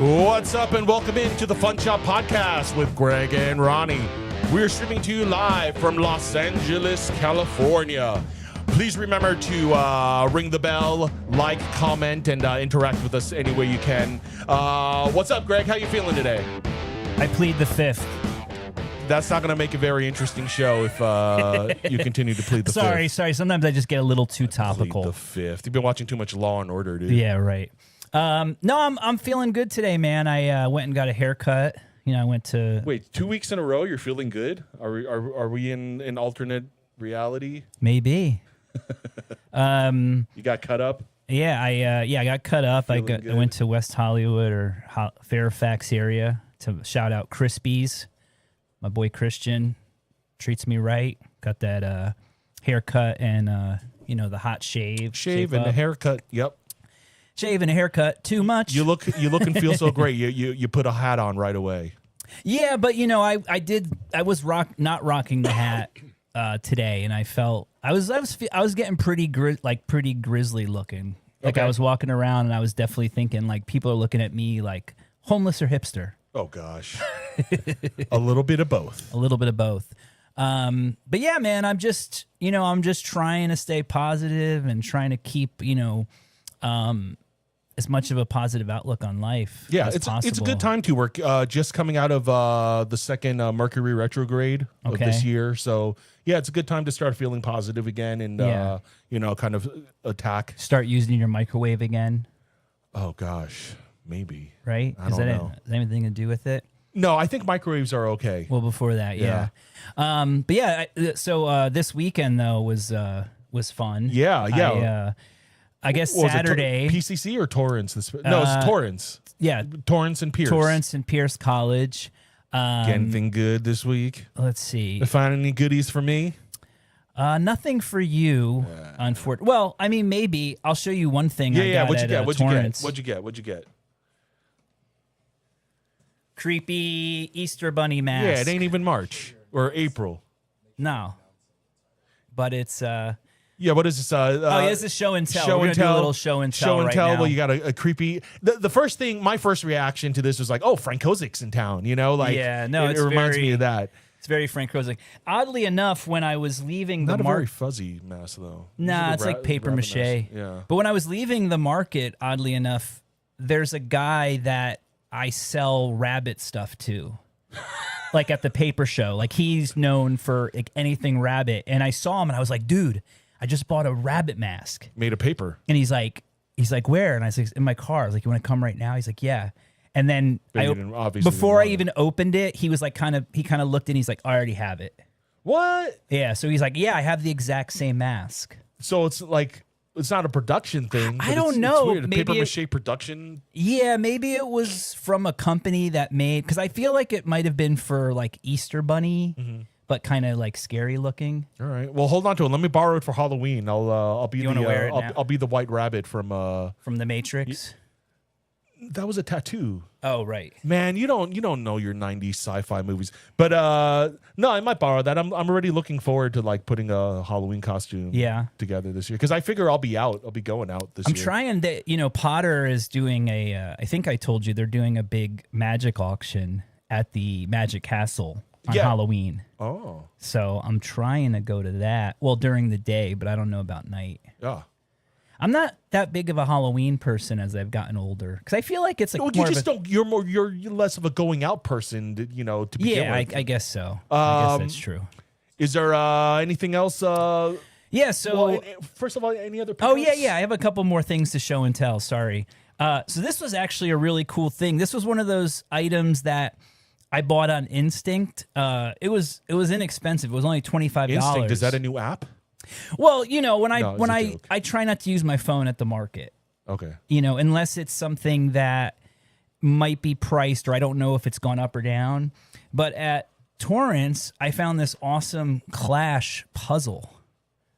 What's up, and welcome into the Fun Shop Podcast with Greg and Ronnie. We're streaming to you live from Los Angeles, California. Please remember to ring the bell, like, comment, and interact with us any way you can. What's up, Greg? How you feeling today? I plead the fifth. That's not going to make a very interesting show if you continue to plead the fifth. Sorry. Sometimes I just get a little too topical. Plead the fifth. You've been watching too much Law and Order, dude. Yeah, right. No, I'm feeling good today, man. I went and got a haircut. You know, I went to... Wait, 2 weeks in a row, you're feeling good? Are we in an alternate reality? Maybe. You got cut up? Yeah, I got cut up. I went to West Hollywood or Fairfax area to shout out Crispies. My boy Christian treats me right. Got that haircut and the hot shave. Shave and a haircut. Yep. Shave and a haircut. Too much. You look and feel so great. You put a hat on right away. Yeah, but I was not rocking the hat today, and I felt I was getting pretty grizzly looking. Like okay. I was walking around, and I was definitely thinking like people are looking at me like homeless or hipster. Oh gosh, a little bit of both. A little bit of both. But yeah, man, I'm just trying to stay positive and trying to keep as much of a positive outlook on life. Yeah, as possible. It's a good time to work. Just coming out of the second Mercury retrograde of this year, so yeah, it's a good time to start feeling positive again and kind of attack. Start using your microwave again. Oh gosh, maybe. Right? I don't know. Is that anything to do with it? No, I think microwaves are okay. Well, before that, yeah. But yeah, so this weekend though was fun. Yeah. I guess Saturday. PCC or Torrance? No, it's Torrance. Yeah. Torrance and Pierce. Torrance and Pierce College. Anything good this week? Let's see. Find any goodies for me? Nothing for you, unfortunately. Well, I mean, maybe. I'll show you one thing I got What'd you get? What'd you get? Creepy Easter bunny mask. Yeah, it ain't even March or April. No. But it's... Yeah, what is this? This is show and tell. We're going to do a little show and tell right now. Well, you got a creepy... The first thing, my first reaction to this was like, oh, Frank Kozik's in town, it reminds me of that. It's very Frank Kozik. Oddly enough, when I was leaving the market... Not a very fuzzy mask, though. Nah, it's like paper mache. Yeah. But when I was leaving the market, oddly enough, there's a guy that I sell rabbit stuff to. Like at the paper show. Like he's known for anything rabbit. And I saw him and I was like, dude... I just bought a rabbit mask. Made of paper. And he's like, where? And I said, in my car. I was like, you want to come right now? He's like, yeah. And then before I even opened it, he was like, he kind of looked and he's like, I already have it. What? Yeah. So he's like, yeah, I have the exact same mask. So it's like, it's not a production thing. I don't know. It's weird. Paper mache production. Yeah, maybe it was from a company that made, because I feel like it might have been for like Easter Bunny. Mm-hmm. But kind of like scary looking. All right. Well, hold on to it. Let me borrow it for Halloween. I'll be I'll be the White Rabbit from The Matrix. That was a tattoo. Oh, right. Man, you don't know your 90s sci-fi movies. But no, I might borrow that. I'm already looking forward to like putting a Halloween costume together this year because I figure I'll be going out this year. I'm trying to Potter is doing I think I told you they're doing a big magic auction at the Magic Castle. On Halloween. Oh. So I'm trying to go to that. Well, during the day, but I don't know about night. Yeah. I'm not that big of a Halloween person as I've gotten older. Because I feel like it's like you're less of a going out person, to begin with. Yeah, I guess so. I guess that's true. Is there anything else? Yeah, so... Well, first of all, any other pickups? Oh, yeah. I have a couple more things to show and tell. Sorry. So this was actually a really cool thing. This was one of those items that... I bought on Instinct. It was inexpensive. It was only $25. Instinct, is that a new app? Well, when I try not to use my phone at the market. Okay. Unless it's something that might be priced or I don't know if it's gone up or down. But at Torrance, I found this awesome Clash puzzle.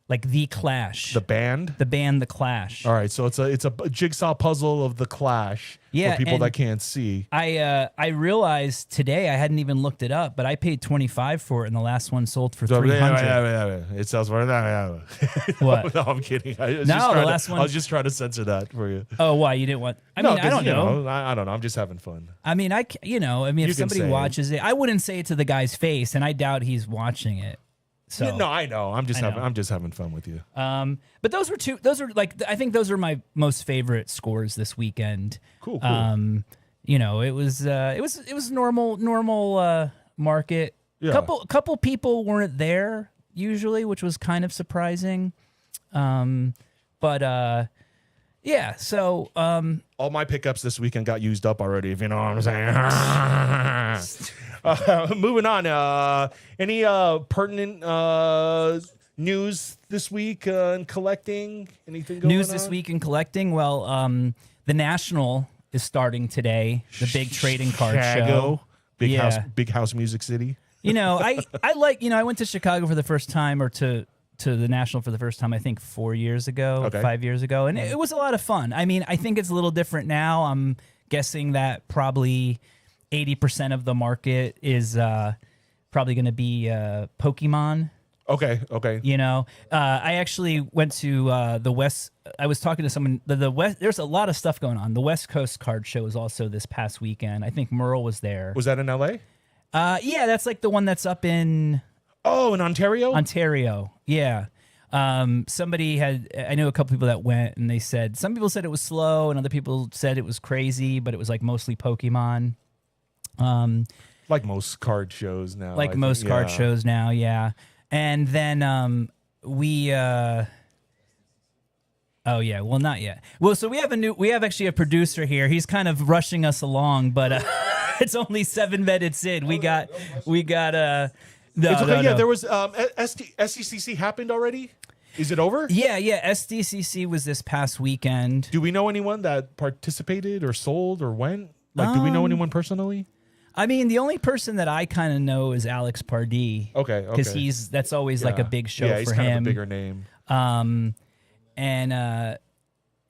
like The Clash. The band? The band The Clash. All right, so it's a jigsaw puzzle of The Clash for people that can't see. I realized today, I hadn't even looked it up, but I paid $25 for it, and the last one sold for $300. It sells for What? No, I'm kidding. The last one. I was just trying to censor that for you. Oh, why you didn't want? I don't know. I don't know. I'm just having fun. I mean, if somebody watches it, I wouldn't say it to the guy's face, and I doubt he's watching it. So no, I know. I'm just having fun with you. But those are like, I think those are my most favorite scores this weekend. Cool. It was normal market. Yeah. Couple people weren't there usually, which was kind of surprising. Yeah. So all my pickups this weekend got used up already, if you know what I'm saying. Moving on. Any pertinent news this week in collecting? Anything going on? News this week in collecting? Well, the National is starting today. The big trading card show. Big house Music City. I like, I went to Chicago for the first time, or to the National for the first time, I think 4 years ago, 5 years ago. And it was a lot of fun. I mean, I think it's a little different now. I'm guessing that probably 80% of the market is probably going to be Pokemon. Okay. I actually went to the West. I was talking to someone. The West. There's a lot of stuff going on. The West Coast Card Show was also this past weekend. I think Merle was there. Was that in L.A.? Yeah, that's like the one that's up in. Oh, in Ontario? Ontario, yeah. Somebody I knew a couple people that went, and they said, some people said it was slow, and other people said it was crazy, but it was like mostly Pokemon. Like most card shows now. Card shows now, yeah. And then oh yeah, well not yet. Well, so we have actually a producer here. He's kind of rushing us along, but it's only 7 minutes in. We got Yeah, there was SDCC happened already. Is it over? Yeah. SDCC was this past weekend. Do we know anyone that participated or sold or went? Like, do we know anyone personally? I mean, the only person that I kind of know is Alex Pardee. Okay. Because that's always like a big show for him. Yeah, he's kind of a bigger name.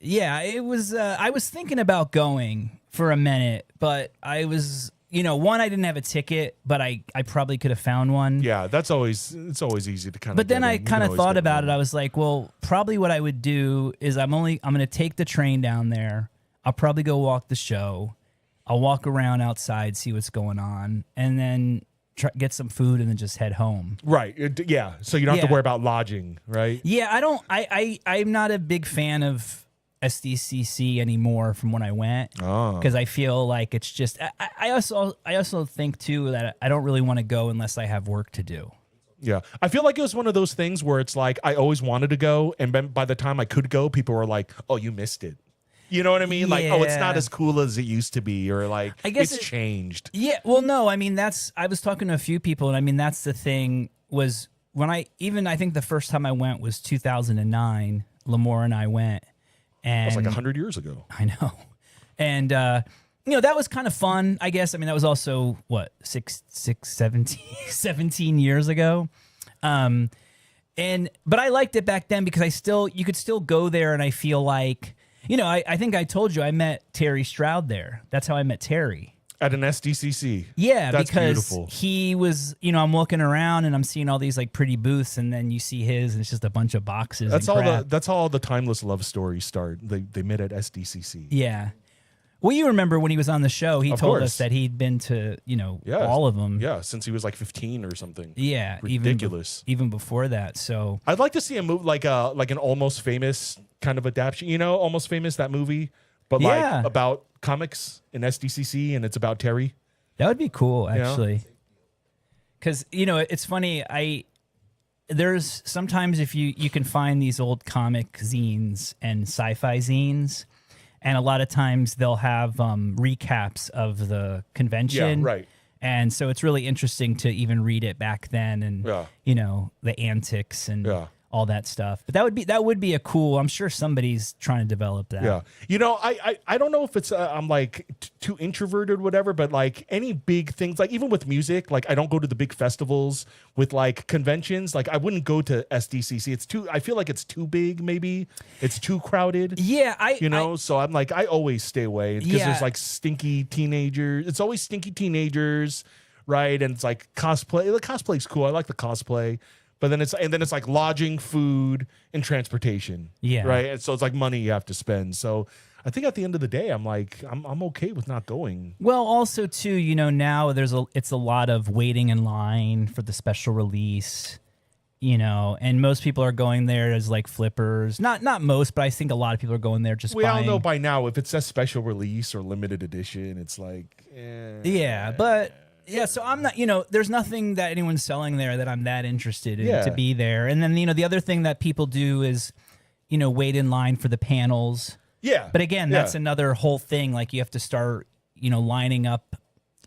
It was. I was thinking about going for a minute, but I was. One, I didn't have a ticket, but I probably could have found one. Yeah, it's always easy to kind of. But then I kind of thought about it. I was like, well, probably what I would do is I'm going to take the train down there. I'll probably go walk the show. I'll walk around outside, see what's going on, and then get some food, and then just head home. Right. Yeah. So you don't have to worry about lodging, right? Yeah, I don't. I'm not a big fan of SDCC anymore from when I went, because I feel like it's just. I also think too that I don't really want to go unless I have work to do. Yeah, I feel like it was one of those things where it's like I always wanted to go, and then by the time I could go, people were like, "Oh, you missed it." You know what I mean? Like, oh, it's not as cool as it used to be, or like, I guess it's changed. Yeah. Well, no, I mean, I was talking to a few people, and I mean, that's the thing was when I think the first time I went was 2009. Lamore and I went. And it was like 100 years ago. I know. And, that was kind of fun, I guess. I mean, that was also, 17 years ago. But I liked it back then because you could still go there, and I feel like, I think I told you I met Terry Stroud there. That's how I met Terry. At an SDCC. Yeah, that's because beautiful. He was, I'm looking around and I'm seeing all these like pretty booths, and then you see his, and it's just a bunch of boxes. That's all the timeless love stories start. They met at SDCC. Yeah. Well, you remember when he was on the show, he told us that he'd been to, all of them. Yeah, since he was like 15 or something. Yeah, ridiculous. Even before that. So I'd like to see a movie like an Almost Famous kind of adaptation. Almost Famous, that movie, but like about comics in SDCC, and it's about Terry. That would be cool, actually. Because it's funny. There's sometimes if you can find these old comic zines and sci-fi zines. And a lot of times they'll have recaps of the convention. Yeah, right. And so it's really interesting to even read it back then, and the antics and all that stuff. But that would be a cool. I'm sure somebody's trying to develop that. Yeah. You know, I don't know if it's I'm like too introverted or whatever, but like any big things, like even with music, like I don't go to the big festivals with like conventions. Like I wouldn't go to SDCC. I feel like it's too big. Maybe it's too crowded. Yeah. So I'm like, I always stay away because Yeah. there's like stinky teenagers. It's always stinky teenagers. Right. And it's like cosplay. The cosplay's cool. I like the cosplay. But then it's like lodging, food, and transportation. Yeah. Right. And so it's like money you have to spend. So I think at the end of the day, I'm like, I'm okay with not going. Well, also too, you know, now it's a lot of waiting in line for the special release, you know, and most people are going there as like flippers. Not most, but I think a lot of people are going there just We all buying. know by now if it says special release or limited edition, it's like, Yeah, but yeah, so I'm not, you know, there's nothing that anyone's selling there that I'm that interested in to be there. And then, you know, the other thing that people do is, you know, wait in line for the panels. Yeah. But again, that's another whole thing. Like you have to start, you know, lining up,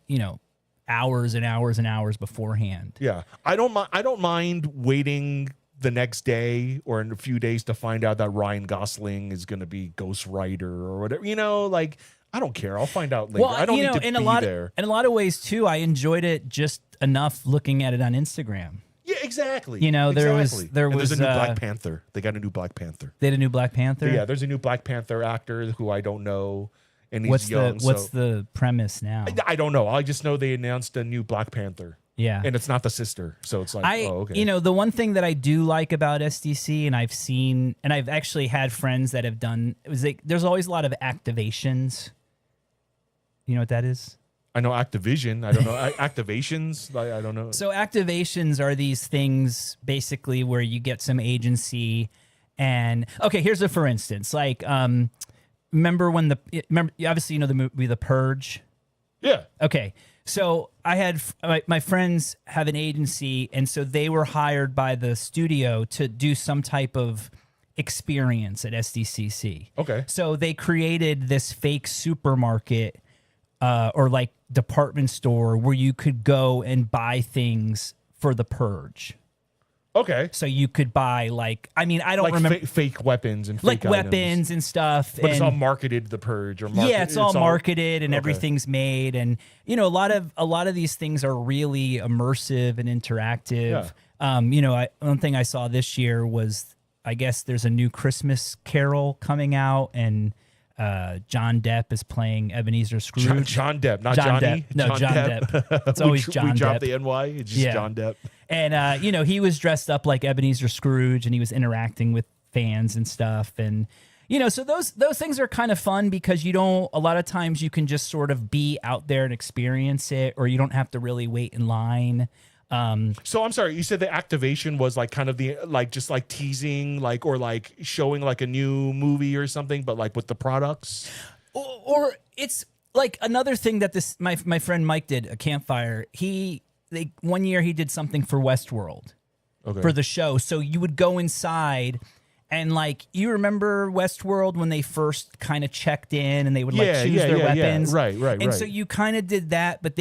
you know, hours and hours and hours beforehand. Yeah. I don't mind waiting the next day or in a few days to find out that Ryan Gosling is going to be Ghost Rider or whatever, you know, like I don't care. I'll find out later. Well, I don't you know, need to in be there. In a lot of ways too, I enjoyed it just enough looking at it on Instagram. Yeah, exactly. You know, there's a new Black Panther. They got a new Black Panther. They had a new Black Panther? Yeah, there's a new Black Panther actor who I don't know, and he's young. What's the premise now? I don't know. I just know they announced a new Black Panther. Yeah. And it's not the sister. So it's like, oh, okay. You know, the one thing that I do like about SDC, and I've seen, and I've actually had friends that have done, it was like, there's always a lot of activations. You know what that is? I know Activision. I don't know. Activations. I don't know. So activations are these things basically where you get some agency and, okay, here's a for instance. Like, remember obviously you know the movie The Purge? Yeah. Okay. So I had my friends have an agency, and so they were hired by the studio to do some type of experience at SDCC. Okay. So they created this fake supermarket or like department store where you could go and buy things for The Purge. Okay. So you could buy like, I mean, I don't like remember fake weapons and like fake weapons items. and stuff. But it's all marketed The Purge or yeah, it's all marketed and okay. everything's made, and you know a lot of these things are really immersive and interactive. Yeah. You know, one thing I saw this year was I guess there's a new Christmas Carol coming out, and John Depp is playing Ebenezer Scrooge. John Depp, not John Johnny. Depp. No, John Depp. It's always John Depp. We dropped the NY. It's just John Depp. And you know, he was dressed up like Ebenezer Scrooge, and he was interacting with fans and stuff. And you know, so those things are kind of fun because you don't. A lot of times you can just sort of be out there and experience it, or you don't have to really wait in line. So I'm sorry, you said the activation was like kind of the like just like teasing like or like showing like a new movie or something, but like with the products, or it's like another thing that this my friend Mike did a campfire. One year he did something for Westworld for the show, so you would go inside. And like you remember Westworld when they first kind of checked in and they would like choose their weapons, right. And so you kind of did that, but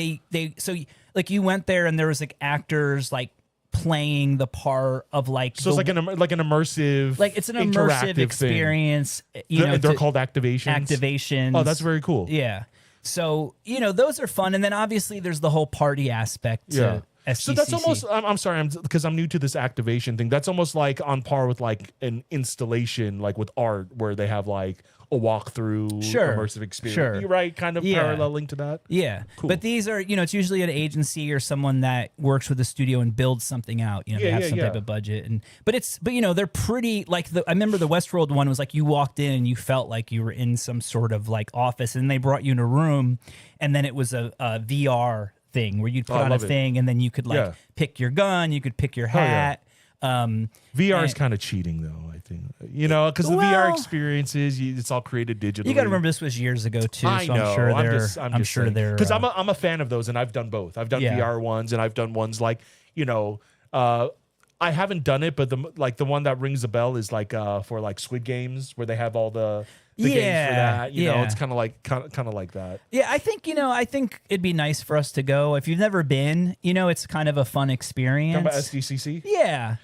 like you went there and there was like actors like playing the part of like so it's like an immersive like it's an immersive experience. You know, they're called activations. Activations. Oh, that's very cool. Yeah. So you know those are fun, and then obviously there's the whole party aspect to SDCC. So that's almost, I'm sorry, because I'm new to this activation thing. That's almost like on par with like an installation, like with art, where they have like a walkthrough, immersive experience. Sure. You're right, kind of paralleling to that. Yeah. Cool. But these are, you know, it's usually an agency or someone that works with a studio and builds something out. You know, they have some type of budget. But you know, they're pretty, like, I remember the Westworld one was like you walked in and you felt like you were in some sort of like office, and they brought you in a room, and then it was a VR thing where you'd put on a thing and then you could like pick your gun, you could pick your hat. VR is kind of cheating though, I think, you know, because the VR experiences, it's all created digitally. You got to remember this was years ago too. I know. I'm sure they're because I'm a fan of those, and I've done both. I've done VR ones, and I've done ones like, you know, I haven't done it, but the one that rings a bell is like for like Squid Games, where they have all the games for that. You know, it's kind of like that. Yeah, I think it'd be nice for us to go. If you've never been, you know, it's kind of a fun experience. Talking about SDCC? Yeah.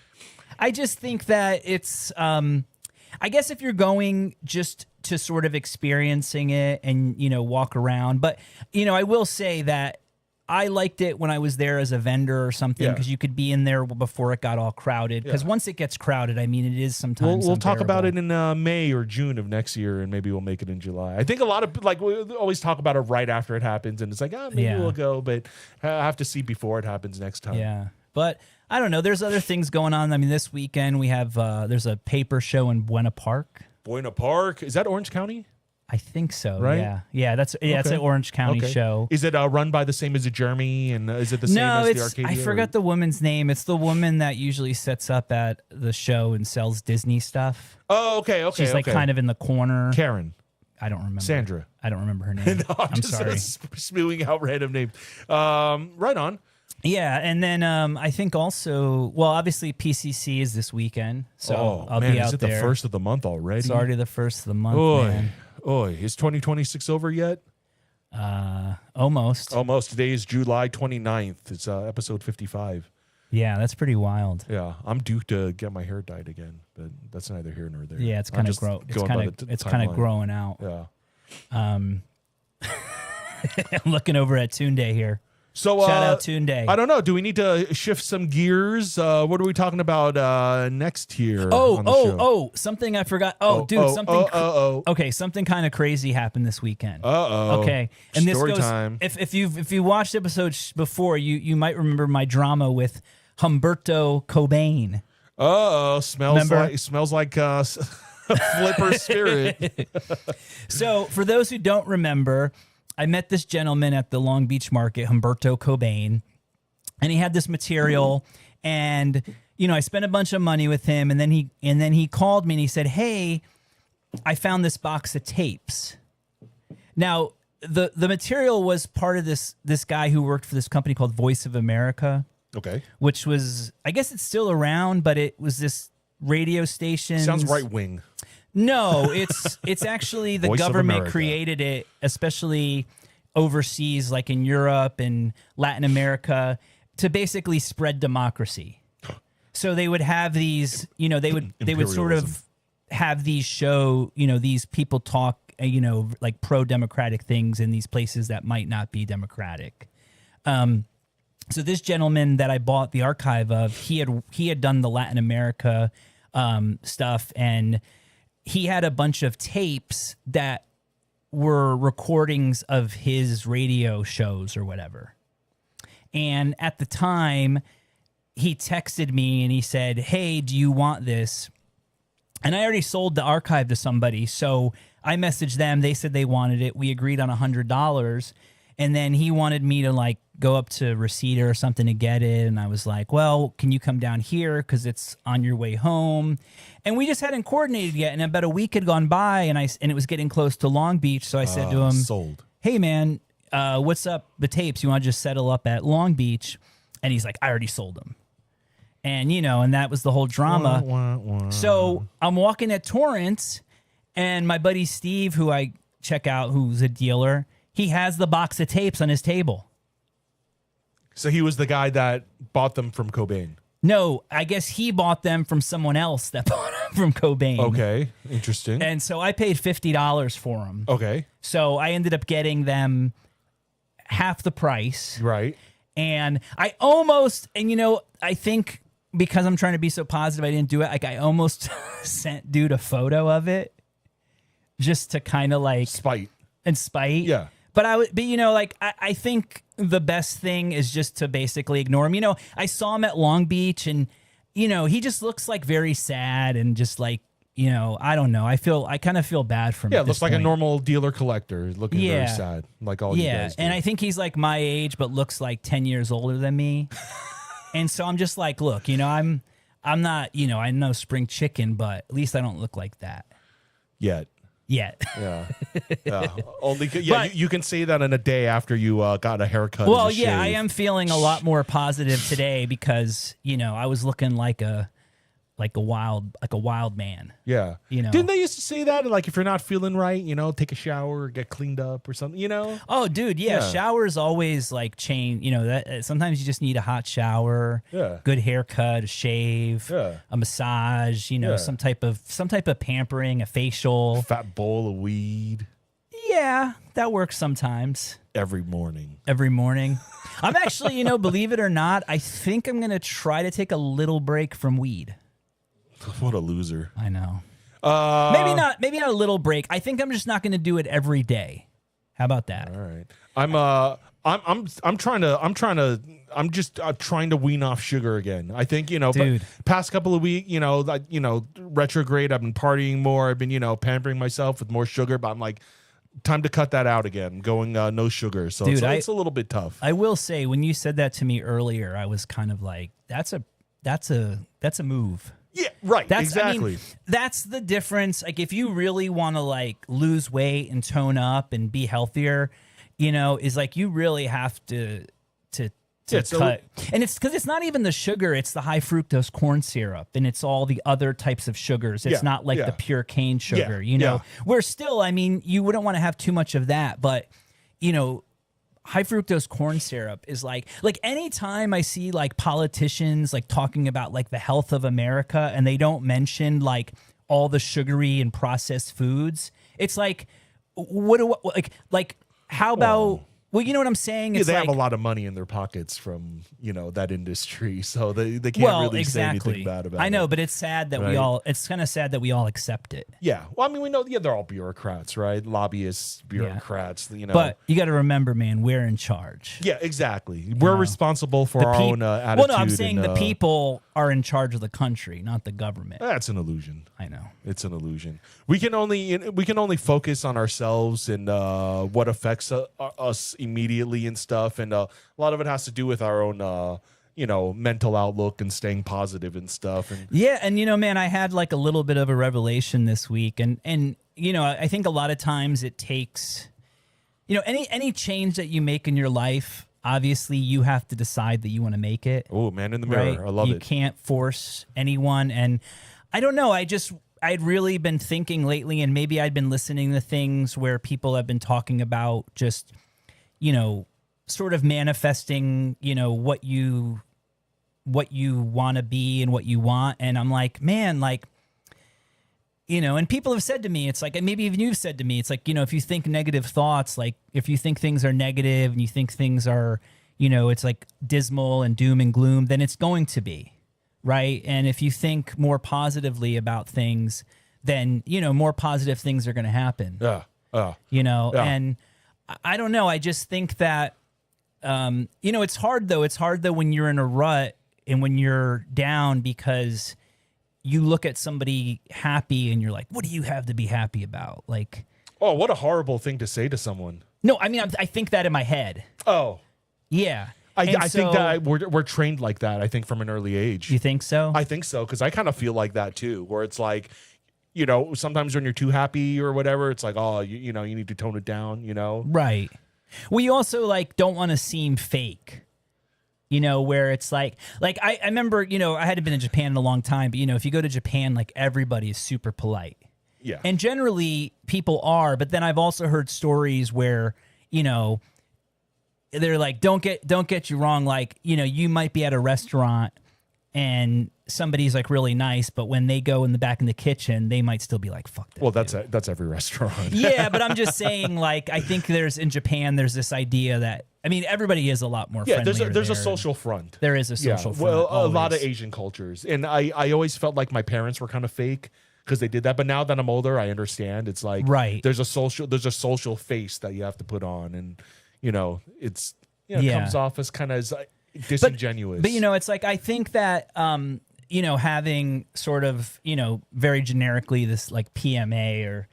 I just think that it's, I guess if you're going just to sort of experiencing it and, walk around. But, I will say that I liked it when I was there as a vendor or something because you could be in there before it got all crowded. Because once it gets crowded, I mean, it is sometimes We'll talk about it in May or June of next year, and maybe we'll make it in July. I think a lot of, we always talk about it right after it happens, and it's like, maybe we'll go, but I have to see before it happens next time. Yeah. But I don't know. There's other things going on. I mean, this weekend we have, there's a paper show in Buena Park. Buena Park? Is that Orange County? I think so. Right? Yeah. Yeah. It's an Orange County show. Is it run by the same as Jeremy? And is it the same as the Arcadia? I forgot the woman's name. It's the woman that usually sets up at the show and sells Disney stuff. Oh, okay. She's like kind of in the corner. Karen. I don't remember. Sandra. I don't remember her name. No, I'm just sorry. spewing out random names. Right on. Yeah, and then I think also, obviously PCC is this weekend, so I'll be out is it there. The first of the month already? It's already the first of the month, man. Is 2026 over yet? Almost. Almost. Today is July 29th. It's episode 55. Yeah, that's pretty wild. Yeah, I'm due to get my hair dyed again, but that's neither here nor there. Yeah, it's kind of growing out. Yeah. I'm looking over at Tunde here. So shout out Tunde. I don't know. Do we need to shift some gears? What are we talking about next here? On the show? Something I forgot. Okay, something kind of crazy happened this weekend. Okay, and this goes. Time. If you watched episodes before, you might remember my drama with Humberto Cobain. Smells like Flipper Spirit. So for those who don't remember, I met this gentleman at the Long Beach market, Humberto Cobain, and he had this material, and I spent a bunch of money with him, and then he called me and he said, "Hey, I found this box of tapes." Now, the material was part of this guy who worked for this company called Voice of America. Okay. Which was, I guess it's still around, but it was this radio station. Sounds right wing. No, it's actually the government created it, especially overseas, like in Europe and Latin America, to basically spread democracy. So they would have these, they would sort of have these show, these people talk, like pro-democratic things in these places that might not be democratic. So this gentleman that I bought the archive of, he had done the Latin America stuff, and he had a bunch of tapes that were recordings of his radio shows or whatever. And at the time, he texted me and he said, "Hey, do you want this?" And I already sold the archive to somebody, so I messaged them. They said they wanted it. We agreed on $100. And then he wanted me to go up to Reseda or something to get it. And I was like, "Well, can you come down here? Because it's on your way home." And we just hadn't coordinated yet. And about a week had gone by, and it was getting close to Long Beach. So I said to him, "Sold. Hey, man, what's up? The tapes, you want to just settle up at Long Beach?" And he's like, "I already sold them." And, and that was the whole drama. So I'm walking at Torrance, and my buddy Steve, who I check out, who's a dealer, he has the box of tapes on his table. So he was the guy that bought them from Cobain. No, I guess he bought them from someone else that bought them from Cobain. Okay, interesting. And so I paid $50 for them. Okay. So I ended up getting them half the price. Right. And I almost, I think because I'm trying to be so positive, I didn't do it. I almost sent dude a photo of it just to kind of spite. Yeah. But I think the best thing is just to basically ignore him. I saw him at Long Beach, and he just looks very sad and just I don't know. I kind of feel bad for him. Yeah, looks like a normal dealer collector, looking very sad, like all you guys do. And I think he's my age, but looks 10 years older than me. And so I'm just look, I'm not, I'm no spring chicken, but at least I don't look like that yet. Yeah. Only you can say that in a day after you got a haircut. Well, I am feeling a lot more positive today because I was looking like a like a wild man. Yeah. You know. Didn't they used to say that? Like, if you're not feeling right, take a shower or get cleaned up or something, Oh, dude, yeah. Showers always like change. That sometimes you just need a hot shower, good haircut, a shave, a massage. Some type of pampering, a facial, fat bowl of weed. Yeah, that works sometimes. Every morning. I'm actually, believe it or not, I think I'm gonna try to take a little break from weed. What a loser. I know. Maybe not a little break. I think I'm just not going to do it every day. How about that? All right. I'm just trying to wean off sugar again. I think, Dude. past couple of weeks, retrograde, I've been partying more. I've been, pampering myself with more sugar, but I'm like, time to cut that out again, going no sugar. So Dude, it's a little bit tough. I will say, when you said that to me earlier, I was kind of like, that's a move. Yeah, right. Exactly. That's the difference. Like, if you really want to like lose weight and tone up and be healthier, is like you really have to cut. And it's because it's not even the sugar; it's the high fructose corn syrup, and it's all the other types of sugars. It's not like the pure cane sugar. Where still, you wouldn't want to have too much of that, but high fructose corn syrup is like anytime I see like politicians like talking about like the health of America and they don't mention like all the sugary and processed foods, it's like how about well, you know what I'm saying? It's they have a lot of money in their pockets from, that industry, so they can't really say anything bad about it. I know, but it's sad that it's kind of sad that we all accept it. Yeah. Well, we know, they're all bureaucrats, right? Lobbyists, bureaucrats, But you got to remember, man, we're in charge. Yeah, exactly. We're responsible for our own attitude. Well, no, I'm saying the people are in charge of the country, not the government. That's an illusion. I know. It's an illusion. We can only focus on ourselves and what affects us immediately and stuff, and a lot of it has to do with our own mental outlook and staying positive and stuff. And man, I had like a little bit of a revelation this week, and I think a lot of times it takes any change that you make in your life, obviously you have to decide that you want to make it. Oh, man in the mirror. Right? I love it. You can't force anyone, and I don't know, I'd really been thinking lately, and maybe I'd been listening to things where people have been talking about just sort of manifesting, what you want to be and what you want. And I'm like, man, like, and people have said to me, it's like, and maybe even you've said to me, it's like, if you think negative thoughts, like if you think things are negative and you think things are, it's like dismal and doom and gloom, then it's going to be, right? And if you think more positively about things, then, more positive things are going to happen. And I don't know. I just think that, it's hard though. It's hard though when you're in a rut and when you're down, because you look at somebody happy and you're like, what do you have to be happy about? Like, oh, what a horrible thing to say to someone. No, I think that in my head. Oh, yeah. I think that we're trained like that. I think from an early age. You think so? I think so. Cause I kind of feel like that too, where it's like, sometimes when you're too happy or whatever, it's like, oh, you need to tone it down, Right. Well, you also like don't want to seem fake, where it's like I remember, I hadn't been in Japan in a long time, but if you go to Japan, like everybody is super polite. Yeah. And generally people are, but then I've also heard stories where, they're like, don't get you wrong. Like, you might be at a restaurant and somebody's like really nice, but when they go in the kitchen, they might still be like, fuck that. Well, that's every restaurant. Yeah, but I'm just saying, like, I think in Japan, there's this idea that, everybody is a lot more friendly. Yeah, there's a social front. There is a social front. Well, always. A lot of Asian cultures. And I always felt like my parents were kind of fake because they did that. But now that I'm older, I understand. It's like, right. There's a social face that you have to put on. And, it comes off as kind of disingenuous. But it's like, I think that, having sort of, very generically this like PMA or,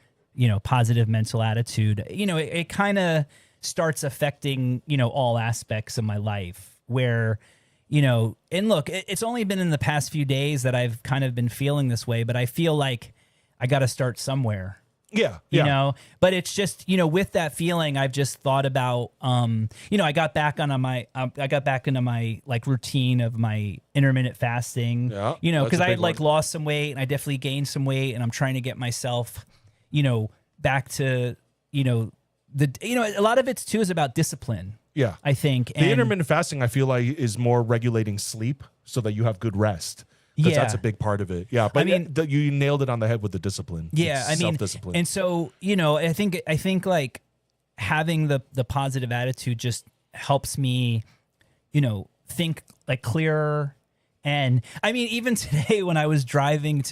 positive mental attitude, it kind of starts affecting, all aspects of my life where, and look, it's only been in the past few days that I've kind of been feeling this way, but I feel like I got to start somewhere. Yeah. You know, but it's just, you know, with that feeling, I've just thought about, you know, I got back into my like routine of my intermittent fasting, you know, because I had like lost some weight and I definitely gained some weight, and I'm trying to get myself, you know, back to, you know, a lot of it too is about discipline. Yeah. I think the intermittent fasting, I feel like, is more regulating sleep so that you have good rest. Because that's a big part of it. Yeah, but I mean, you nailed it on the head with the discipline. Yeah, I mean, self-discipline. And so, you know, I think like having the positive attitude just helps me, you know, think like clearer. And I mean, even today when I was driving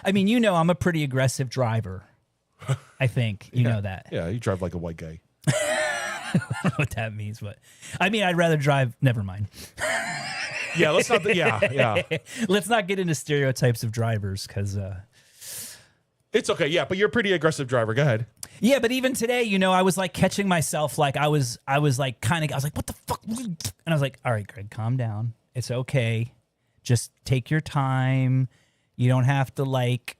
I mean, you know, I'm a pretty aggressive driver. I think you know that. Yeah, you drive like a white guy. I don't know what that means, but I mean, I'd rather drive. Never mind. Yeah, let's not. Let's not get into stereotypes of drivers because it's okay. Yeah, but you're a pretty aggressive driver. Go ahead. Yeah, but even today, you know, I was like catching myself, like I was like I was like, what the fuck? And I was like, all right, Greg, calm down. It's okay. Just take your time. You don't have to like,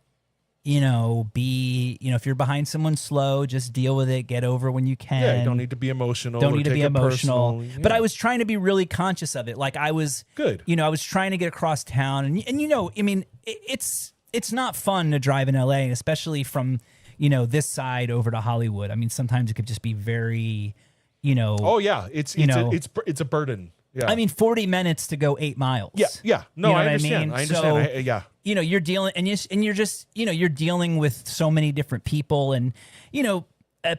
you know, if you're behind someone slow, just deal with it, get over when you can. Yeah, you don't need to be emotional. Don't need to be emotional. Yeah. But I was trying to be really conscious of it. Like I was good. You know, I was trying to get across town, and you know, I mean, it's not fun to drive in LA, especially from, you know, this side over to Hollywood. I mean, sometimes it could just be very, you know. Oh yeah, it's a burden. Yeah. I mean, 40 minutes to go 8 miles. Yeah. No, you know I understand. I understand. So, yeah. You know, you're dealing, and you're just, you know, you're dealing with so many different people, and you know,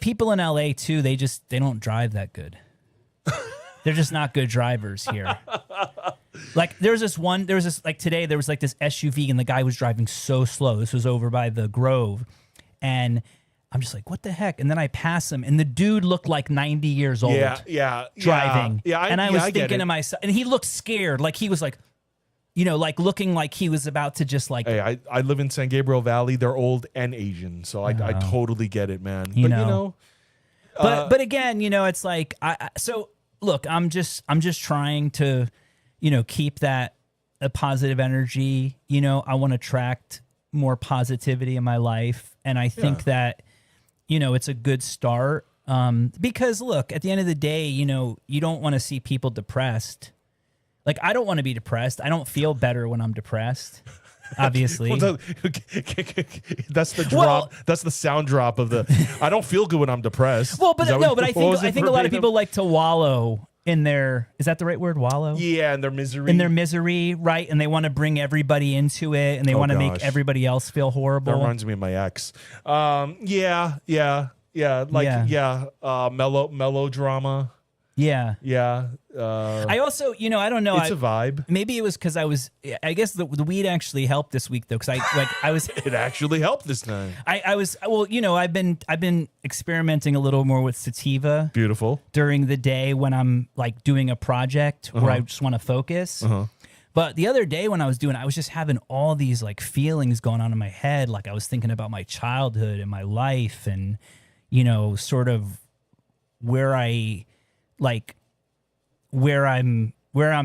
people in LA too. They don't drive that good. They're just not good drivers here. Like there was this like today there was like this SUV, and the guy was driving so slow. This was over by the Grove, and I'm just like, what the heck? And then I pass him, and the dude looked like 90 years old. Driving. And I was thinking to myself, and he looked scared, like he was like, you know, like looking like he was about to just like. Hey, I live in San Gabriel Valley. They're old and Asian, so I totally get it, man. You know. But again, you know, it's like so look, I'm just trying to, you know, keep a positive energy. You know, I want to attract more positivity in my life, and I think that, you know, it's a good start. Because look, at the end of the day, you know, you don't want to see people depressed. Like, I don't want to be depressed. I don't feel better when I'm depressed, obviously. That's the drop. That's the sound drop of the, I don't feel good when I'm depressed. Well, but no, but I think a lot of people like to wallow in their, is that the right word? Wallow? Yeah, in their misery. In their misery, right? And they want to bring everybody into it, and they want to make everybody else feel horrible. That reminds me of my ex. Melodrama. Yeah. I also, you know, I don't know. It's a vibe. Maybe it was because I guess the weed actually helped this week though. Cause I was. It actually helped this time. Well, you know, I've been experimenting a little more with sativa. Beautiful. During the day when I'm like doing a project where I just want to focus. But the other day when I was just having all these like feelings going on in my head. Like I was thinking about my childhood and my life, and, you know, sort of where I'm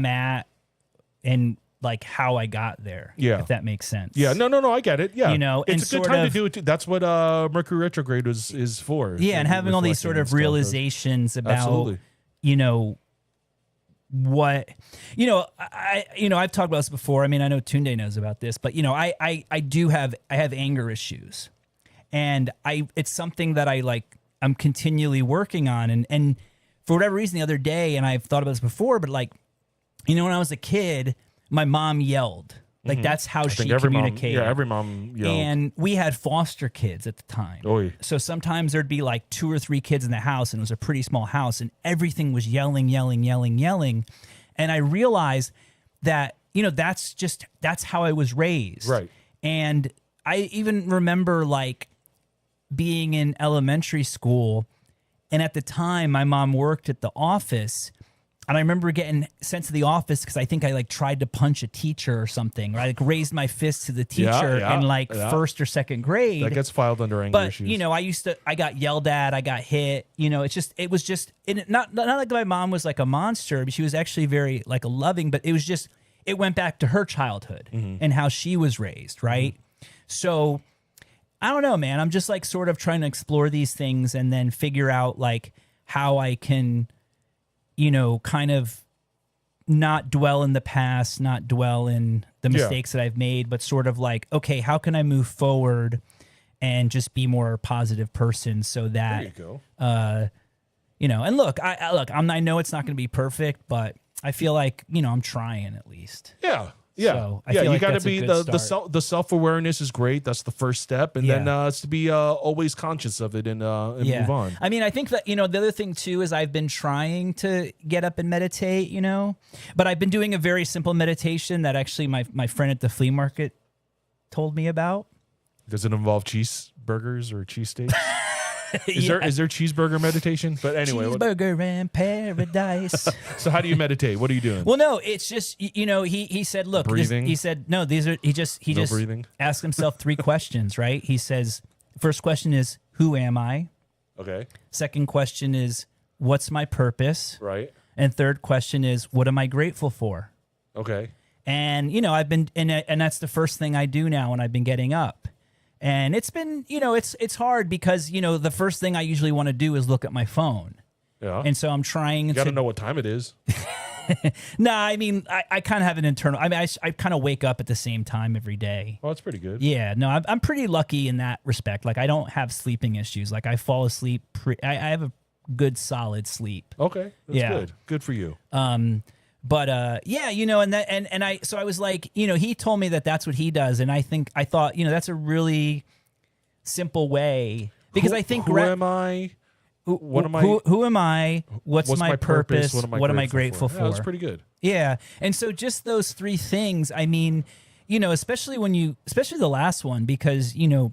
at, and like how I got there. Yeah, if that makes sense. Yeah, no, I get it. Yeah, you know, it's a good time to do it. That's what Mercury retrograde is for. Yeah, and having all these sort of realizations about, you know, what, you know, I've talked about this before. I mean, I know Tunde knows about this, but you know, I have anger issues, and it's something that I'm continually working on, and for whatever reason the other day, and I've thought about this before, but like, you know, when I was a kid, my mom yelled. Like that's how she communicated. Every mom yelled. And we had foster kids at the time. Oy. So sometimes there'd be like 2 or 3 kids in the house, and it was a pretty small house, and everything was yelling. And I realized that, you know, that's how I was raised. Right. And I even remember like being in elementary school, and at the time my mom worked at the office, and I remember getting sent to the office because I think I like tried to punch a teacher or something, right? Like raised my fist to the teacher in like first or second grade. That gets filed under anger issues. But, you know, I got yelled at, I got hit, you know, it was just not like my mom was like a monster, but she was actually very like loving, but it went back to her childhood and how she was raised, right? So I don't know, man. I'm just like sort of trying to explore these things and then figure out like how I can, kind of not dwell in the past, not dwell in the mistakes that I've made, but sort of like, okay, how can I move forward and just be more positive person so that, there you go. And look, I know it's not going to be perfect, but I feel like, I'm trying at least. Yeah. Yeah, So I yeah. feel You like got to that's a be good the start. self-awareness is great. That's the first step, and then Yeah. it's to be always conscious of it and move on. I mean, I think that, the other thing too is I've been trying to get up and meditate, but I've been doing a very simple meditation that actually my friend at the flea market told me about. Does it involve cheeseburgers or cheesesteaks? Is there cheeseburger meditation? But anyway, cheeseburger and paradise. So how do you meditate? What are you doing? Well, no, it's just he said, look, breathing. He said no. These are he just breathing? asked himself 3 questions. Right? He says, first question is, who am I? Okay. Second question is, what's my purpose? Right. And third question is, what am I grateful for? Okay. And I've been and that's the first thing I do now when I've been getting up. And it's been, it's hard because, the first thing I usually want to do is look at my phone. Yeah. And so I'm trying You got to know what time it is. Nah, I mean, I kind of have an internal, I kind of wake up at the same time every day. Oh, that's pretty good. Yeah, no, I'm pretty lucky in that respect. Like, I don't have sleeping issues. Like, I fall asleep, I have a good solid sleep. Okay. That's Yeah. good. Good for you. But so I was like, he told me that that's what he does, and I thought, that's a really simple way because I think who am I? What am I? Who am I? What's my purpose? What am I grateful for? Yeah, that's pretty good. Yeah, and so just those 3 things. I mean, especially the last one, because you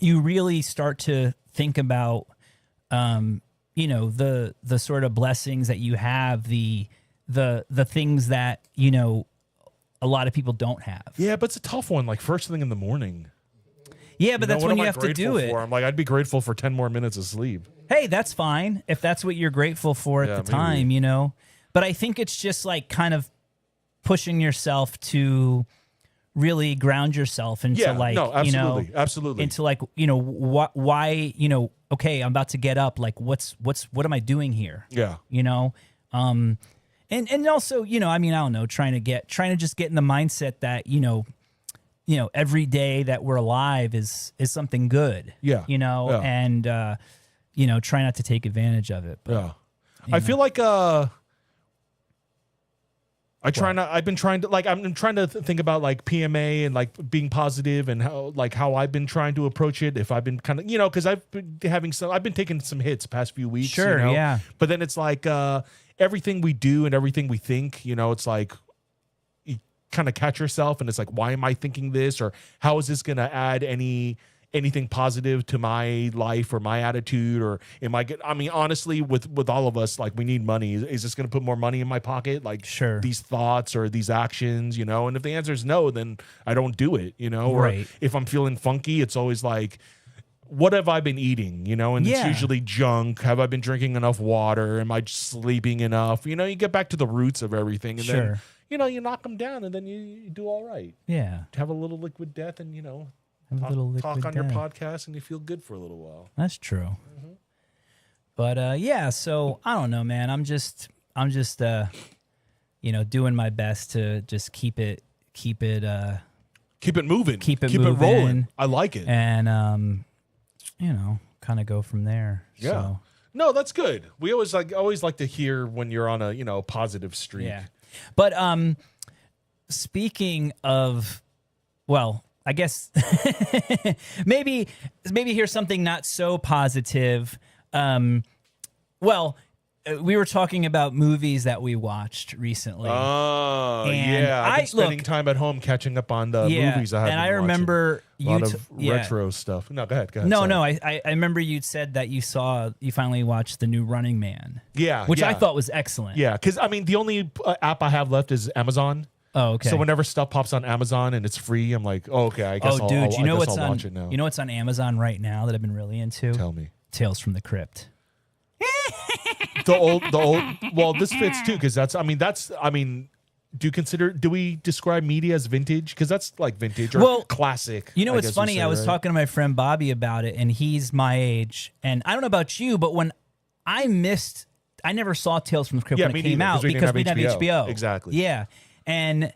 really start to think about, the sort of blessings that you have, the things that a lot of people don't have. Yeah, but it's a tough one. Like first thing in the morning. Yeah, but that's what when am you I have to grateful do it. for? I'm like, I'd be grateful for 10 more minutes of sleep. Hey, that's fine if that's what you're grateful for at the time, But I think it's just like kind of pushing yourself to really ground yourself into absolutely. into like, why, okay, I'm about to get up. Like, what am I doing here? Yeah. And also, I mean, I don't know, trying to just get in the mindset that, every day that we're alive is something good. Yeah. And try not to take advantage of it. But, Yeah. I feel like I've been trying to think about like PMA and like being positive and how I've been trying to approach it. If I've been kind of, because I've been taking some hits the past few weeks. Sure, yeah. But then it's like everything we do and everything we think, it's like you kind of catch yourself and it's like, why am I thinking this? Or how is this going to add anything positive to my life or my attitude? Or honestly, with all of us, like we need money. Is this going to put more money in my pocket? Like sure. These thoughts or these actions, and if the answer is no, then I don't do it, Or right. if I'm feeling funky, it's always like, what have I been eating? And it's usually junk. Have I been drinking enough water? Am I sleeping enough? You get back to the roots of everything. And sure. then, you knock them down and then you do all right. Yeah. Have a little liquid death and, Have a little talk liquid on your death. podcast and you feel good for a little while. That's true. Mm-hmm. But so I don't know, man. I'm just doing my best to just keep it moving. Keep it rolling. moving. I like it. And kind of go from there. Yeah. So. No, that's good. We always like to hear when you're on a positive streak. Yeah. But speaking of, well, I guess maybe here's something not so positive. We were talking about movies that we watched recently. Oh, And yeah. I've been spending time at home catching up on the movies I have. And I remember a lot of retro stuff. No, go ahead. No, sorry. no. I remember you said that you finally watched the new Running Man. Yeah. Which yeah. I thought was excellent. Yeah, because the only app I have left is Amazon. Oh, okay. So whenever stuff pops on Amazon and it's free, I'm like, oh, okay, I guess I'll watch it now. You know what's on Amazon right now that I've been really into? Tell me. Tales from the Crypt. The old. Well, this fits too because do we describe media as vintage? Because that's like vintage or classic. You know what's funny? I was talking to my friend Bobby about it, and he's my age. And I don't know about you, but when I never saw Tales from the Crypt when it came out because we didn't have HBO. Exactly. Yeah. And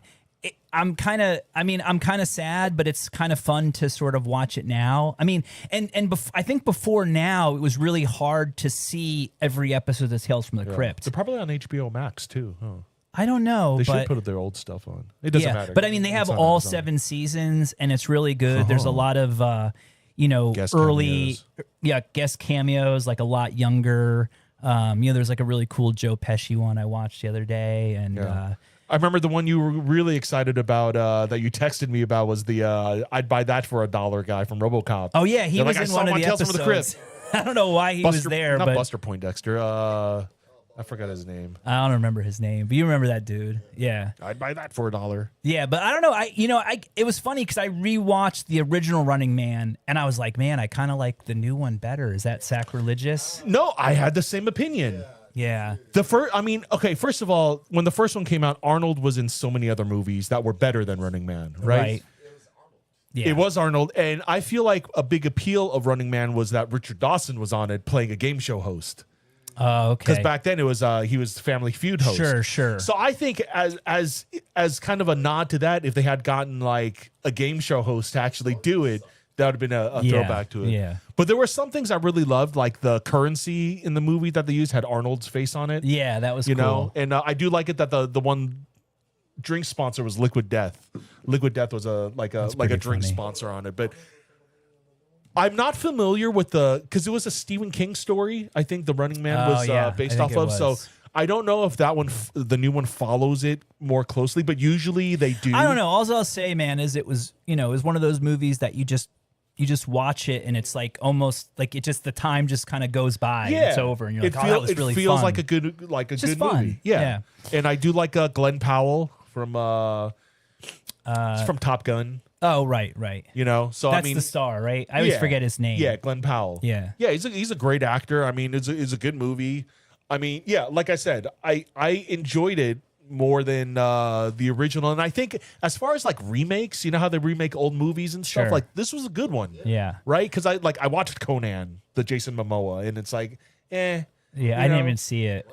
I'm kind of sad, but it's kind of fun to sort of watch it now. I mean, I think before now, it was really hard to see every episode of Tales from the Crypt. They're probably on HBO Max too, huh? I don't know. They should put their old stuff on. It doesn't matter. But I mean, they have all 7 seasons, and it's really good. There's a lot of, guest early, cameos. Guest cameos, like a lot younger. There's like a really cool Joe Pesci one I watched the other day, and I remember the one you were really excited about that you texted me about was the I'd buy that for $1 guy from RoboCop. Oh yeah, he was in one of the episodes. I don't know why he was there, not but Buster Poindexter. I forgot his name. I don't remember his name, but you remember that dude. Yeah. I'd buy that for $1. Yeah, but I don't know. It was funny because I rewatched the original Running Man, and I was like, man, I kind of like the new one better. Is that sacrilegious? No, I had the same opinion. Yeah. First of all, when the first one came out, Arnold was in so many other movies that were better than Running Man, right? Yeah. It was Arnold, and I feel like a big appeal of Running Man was that Richard Dawson was on it playing a game show host. Oh, okay. Because back then it was he was Family Feud host. Sure. So I think as kind of a nod to that, if they had gotten like a game show host to actually do it, that would have been a throwback to it. Yeah. But there were some things I really loved, like the currency in the movie that they used had Arnold's face on it. Yeah, that was cool. know, and I do like it that the one drink sponsor was Liquid Death. Liquid Death was a drink sponsor on it, but. I'm not familiar with because it was a Stephen King story. I think The Running Man was based off of. So I don't know if that one, the new one, follows it more closely. But usually they do. I don't know. All I'll say, man, is it was one of those movies that you just watch it and it's like almost like the time just kind of goes by. And it's over, and you're like, that was really fun. It feels like a good movie. Yeah. And I do like Glenn Powell from Top Gun. Oh, right. So that's the star, right? I always forget his name. Yeah, Glenn Powell. Yeah, he's a great actor. I mean, it's a good movie. I mean, yeah, like I said, I enjoyed it more than the original, and I think as far as like remakes, you know how they remake old movies and stuff, like this was a good one. Yeah, right? Because I watched Conan, the Jason Momoa, and it's like, Yeah, I didn't even see it.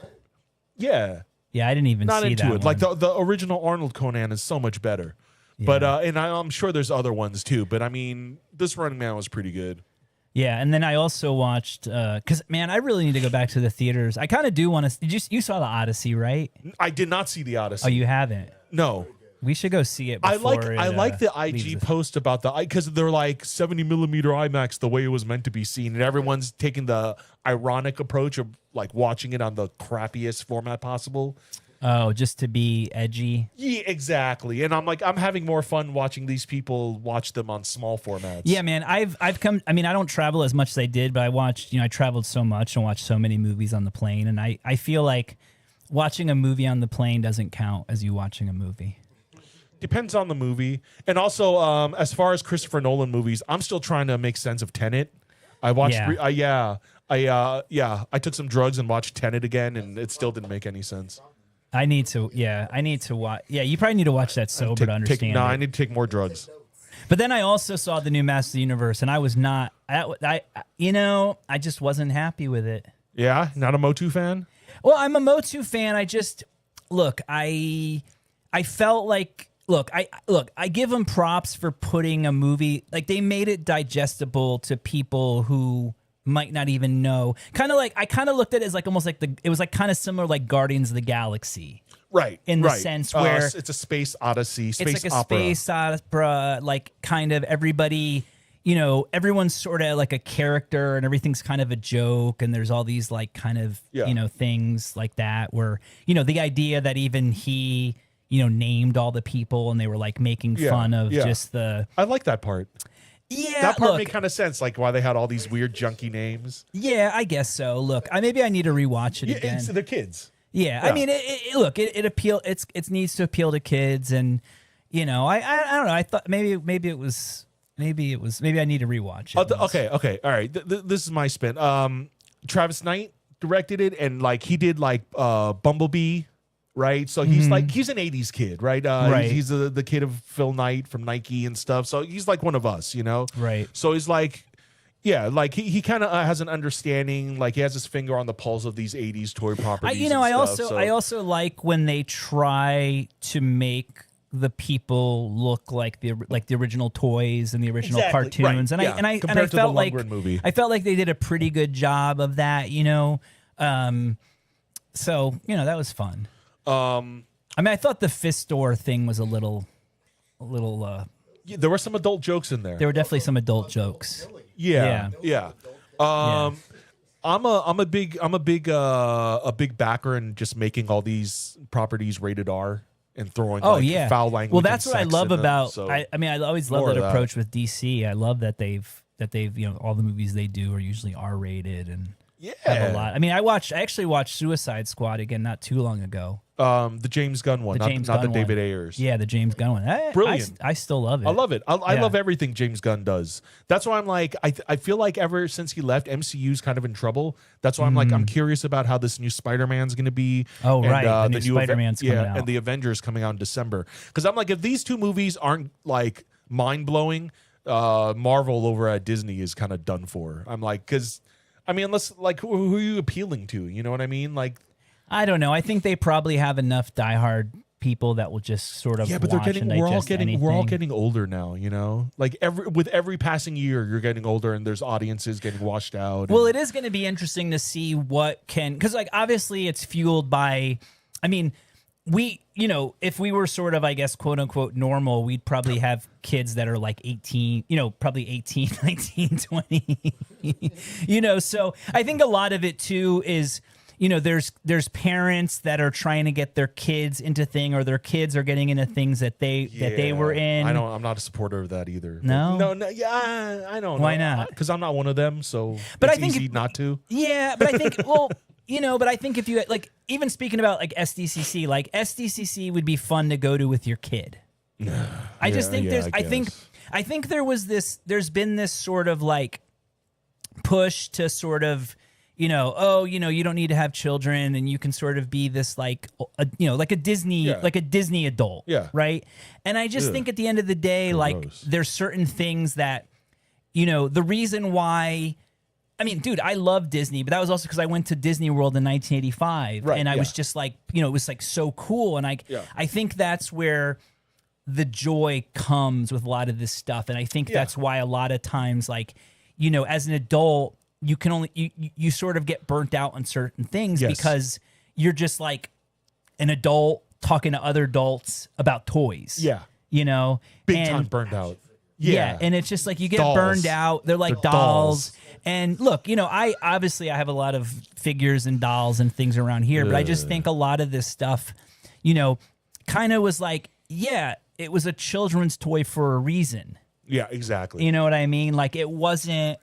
Yeah, I didn't even not see into that it. one. Like the original Arnold Conan is so much better. Yeah. But and I'm sure there's other ones too. But I mean, this Running Man was pretty good. Yeah, and then I also watched because man, I really need to go back to the theaters. I kind of do want to. You saw the Odyssey, right? I did not see the Odyssey. Oh, you haven't? No. We should go see it. I like the IG post about because they're like 70mm IMAX the way it was meant to be seen, and everyone's taking the ironic approach of like watching it on the crappiest format possible. Oh, just to be edgy. Yeah, exactly. And I'm like, I'm having more fun watching these people watch them on small formats. Yeah, man. I've come. I mean, I don't travel as much as I did, but I watched. I traveled so much and watched so many movies on the plane, and I feel like watching a movie on the plane doesn't count as you watching a movie. Depends on the movie, and also as far as Christopher Nolan movies, I'm still trying to make sense of Tenet. I watched. I took some drugs and watched Tenet again, and it still didn't make any sense. I need to watch. Yeah, you probably need to watch that sober to understand. I need to take more drugs. But then I also saw the new Master of the Universe, and I was not. I just wasn't happy with it. Yeah, not a MOTU fan. Well, I'm a MOTU fan. I just I felt like. I give them props for putting a movie like they made it digestible to people who might not even know. Kind of like I kind of looked at it as like almost like it was like kind of similar like Guardians of the Galaxy. Right. In the sense where it's a space odyssey, space it's like opera. A space opera, like kind of everybody, everyone's sort of like a character and everything's kind of a joke, and there's all these like kind of things like that where the idea that even he named all the people and they were like making fun of just the. I like that part. Yeah, that part made kind of sense, like why they had all these weird junky names. Yeah, I guess so. Look, maybe I need to rewatch it again. They're kids. Yeah, I mean, it needs to appeal to kids, and I don't know. I thought maybe I need to rewatch it. Okay, all right. This is my spin. Travis Knight directed it, and like he did like Bumblebee. right? So he's like, he's an 80s kid, right? Right. He's the kid of Phil Knight from Nike and stuff. So he's like one of us, you know? Right. So he's like, yeah, like he kind of has an understanding, like he has his finger on the pulse of these 80s toy properties. I also like when they try to make the people look like the original toys and the original cartoons, right. and I Compared to felt the like movie. I felt like they did a pretty good job of that, you know. So you know, that was fun. I mean, I thought the fist store thing was a little. Yeah, there were some adult jokes in there. There were definitely some adult jokes. Yeah. I'm a big backer in just making all these properties rated R and throwing foul language. Well, that's and what I sex love in them, about. so I mean, I always love more that of that. approach with DC. I love that they've you know, all the movies they do are usually R rated and have a lot. I mean, I actually watched Suicide Squad again not too long ago. The James Gunn one, not the David Ayers. Yeah, the James Gunn one. Brilliant. I still love it. I love it. I love everything James Gunn does. That's why I'm like, I feel like ever since he left, MCU's kind of in trouble. That's why I'm like, I'm curious about how this new Spider-Man's going to be. Oh, and, right. The new Spider-Man's coming out. And the Avengers coming out in December. Because I'm like, if these two movies aren't like mind-blowing, Marvel over at Disney is kind of done for. I'm like, because, I mean, unless, like, who are you appealing to? You know what I mean? Like, I don't know. I think they probably have enough diehard people that will just sort of but watch we're all anything. getting older now, you know? Like with every passing year you're getting older and there's audiences getting washed out. Well, it is going to be interesting to see what cuz like obviously it's fueled by, I mean, we, you know, if we were sort of, I guess, quote unquote normal, we'd probably have kids that are like 18, you know, probably 18, 19, 20. You know, so I think a lot of it too is, you know, there's parents that are trying to get their kids into thing, or their kids are getting into things that they were in. I'm not a supporter of that either. No? Yeah, I don't know. Why not? Because I'm not one of them, so But it's I think easy not to. Yeah, but I think, well, you know, but I think if you, like, even speaking about, like, SDCC, like, SDCC would be fun to go to with your kid. I just think I think there's been this sort of, like, push to sort of, you know, oh, you know, you don't need to have children and you can sort of be this like, you know, like a Disney adult. Yeah. Right. And I just think at the end of the day, like there's certain things that, you know, the reason why, I mean, dude, I love Disney, but that was also because I went to Disney World in 1985 and I was just like, you know, it was like so cool. And I think that's where the joy comes with a lot of this stuff. And I think that's why a lot of times, like, you know, as an adult, you can only you sort of get burnt out on certain things because you're just like an adult talking to other adults about toys. Yeah. You know? Big time burned out. Yeah. And it's just like you get burned out. They're like dolls. And look, you know, I have a lot of figures and dolls and things around here, but I just think a lot of this stuff, you know, kind of was like, yeah, it was a children's toy for a reason. Yeah, exactly. You know what I mean? Like it wasn't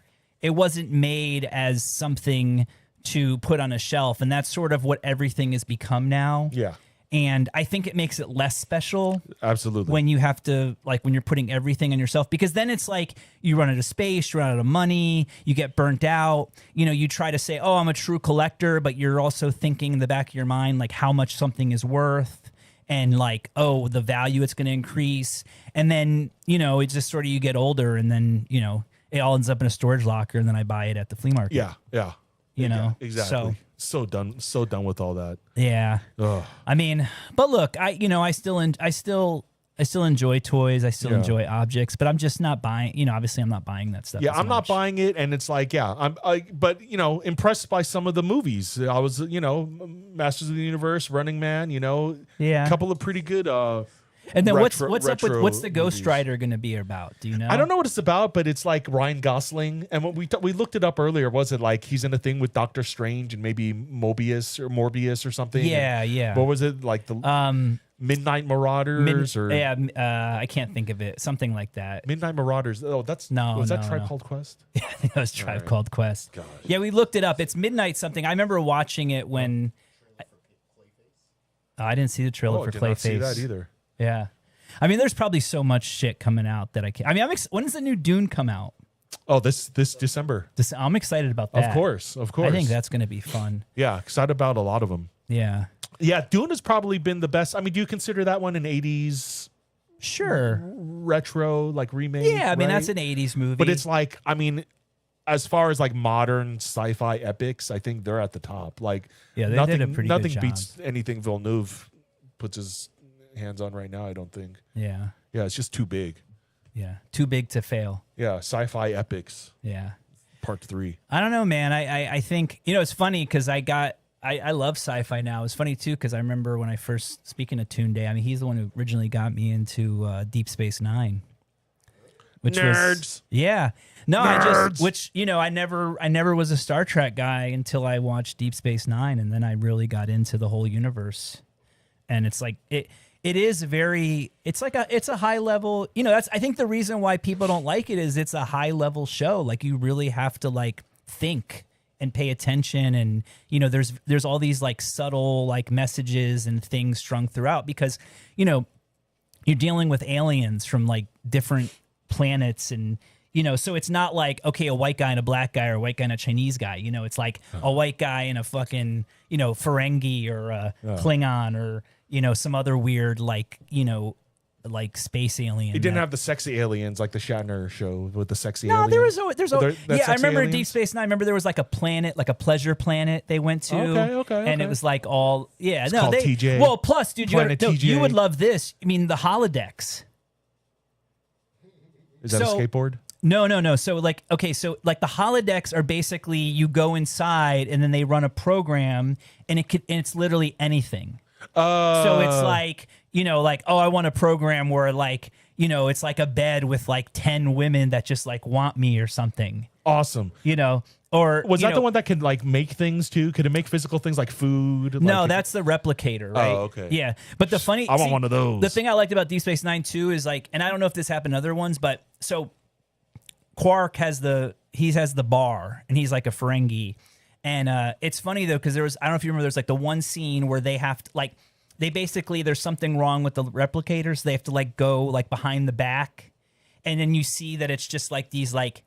made as something to put on a shelf, and that's sort of what everything has become now. Yeah. And I think it makes it less special. Absolutely. When you have to, like, when you're putting everything on yourself, because then it's like you run out of space, you run out of money, you get burnt out. You know, you try to say, oh, I'm a true collector, but you're also thinking in the back of your mind, like, how much something is worth and, like, oh, the value it's going to increase. And then, you know, it's just sort of you get older and then, you know, it all ends up in a storage locker, and then I buy it at the flea market. Yeah. You know, exactly. So done with all that. Yeah. Ugh. I mean, but look, I still enjoy toys. I still enjoy objects, but I'm just not buying. You know, obviously, I'm not buying that stuff. Yeah, I'm not buying it, and it's like, but you know, impressed by some of the movies. I was, you know, Masters of the Universe, Running Man. You know, a couple of pretty good. And then what's the Ghost Rider going to be about? Do you know? I don't know what it's about, but it's like Ryan Gosling. And when we looked it up earlier, was it like he's in a thing with Doctor Strange and maybe Morbius or something? Yeah. What was it like the Midnight Marauders I can't think of it. Something like that. Midnight Marauders. Oh, was that Tribe Called Quest? Yeah, I think it was Tribe Called Quest. Gosh. Yeah, we looked it up. It's Midnight something. I remember watching it when I didn't see the trailer for Clayface. I did not see that either. Yeah. I mean, there's probably so much shit coming out that I can't. I mean, when does the new Dune come out? Oh, this December. I'm excited about that. Of course. I think that's going to be fun. Yeah, excited about a lot of them. Yeah. Yeah, Dune has probably been the best. I mean, do you consider that one an 80s Sure. retro, like, remake? Yeah, I mean, right? that's an 80s movie. But it's like, I mean, as far as like modern sci-fi epics, I think they're at the top. Like, Yeah, they nothing, did a pretty good nothing job. beats anything Villeneuve puts his hands on right now, I don't think. Yeah. Yeah, it's just too big. Yeah. Too big to fail. Yeah, sci-fi epics, Yeah. part 3. I don't know, man. I think, it's funny because I love sci-fi now. It's funny too because I remember when I first, speaking of Tunde, I mean, he's the one who originally got me into Deep Space Nine. Which Nerds. Yeah. No, Nerds. I never was a Star Trek guy until I watched Deep Space Nine, and then I really got into the whole universe. And it's like it's a high level, that's I think the reason why people don't like it is it's a high level show. Like you really have to like think and pay attention, and there's all these like subtle like messages and things strung throughout because you're dealing with aliens from like different planets, and so it's not like, okay, a white guy and a black guy or a white guy and a Chinese guy. It's like a white guy and a fucking Ferengi or a Klingon or some other weird like like space alien. It didn't have the sexy aliens like the Shatner show with the sexy No, aliens. there's That I remember in aliens? Deep Space Nine. I remember there was like a planet, like a pleasure planet they went to. Okay. And it was like all It's called TJ. Well, plus, dude, Planet TJ. you would love this. I mean, the holodecks. Is that a skateboard? No. So like, okay, so like the holodecks are basically you go inside and then they run a program and it's literally anything. So it's like, like, oh, I want a program where like, it's like a bed with like 10 women that just like want me or something. Awesome. Or Was that the one that could like make things too? Could it make physical things like food? No, like, that's the replicator, right? Oh, okay. Yeah. But the funny I want one of those. The thing I liked about Deep Space Nine too is like, and I don't know if this happened in other ones, but so Quark has the bar and he's like a Ferengi. And it's funny though, because I don't know if you remember, there's like the one scene where they have to like, there's something wrong with the replicators. They have to like go like behind the back. And then you see that it's just like these like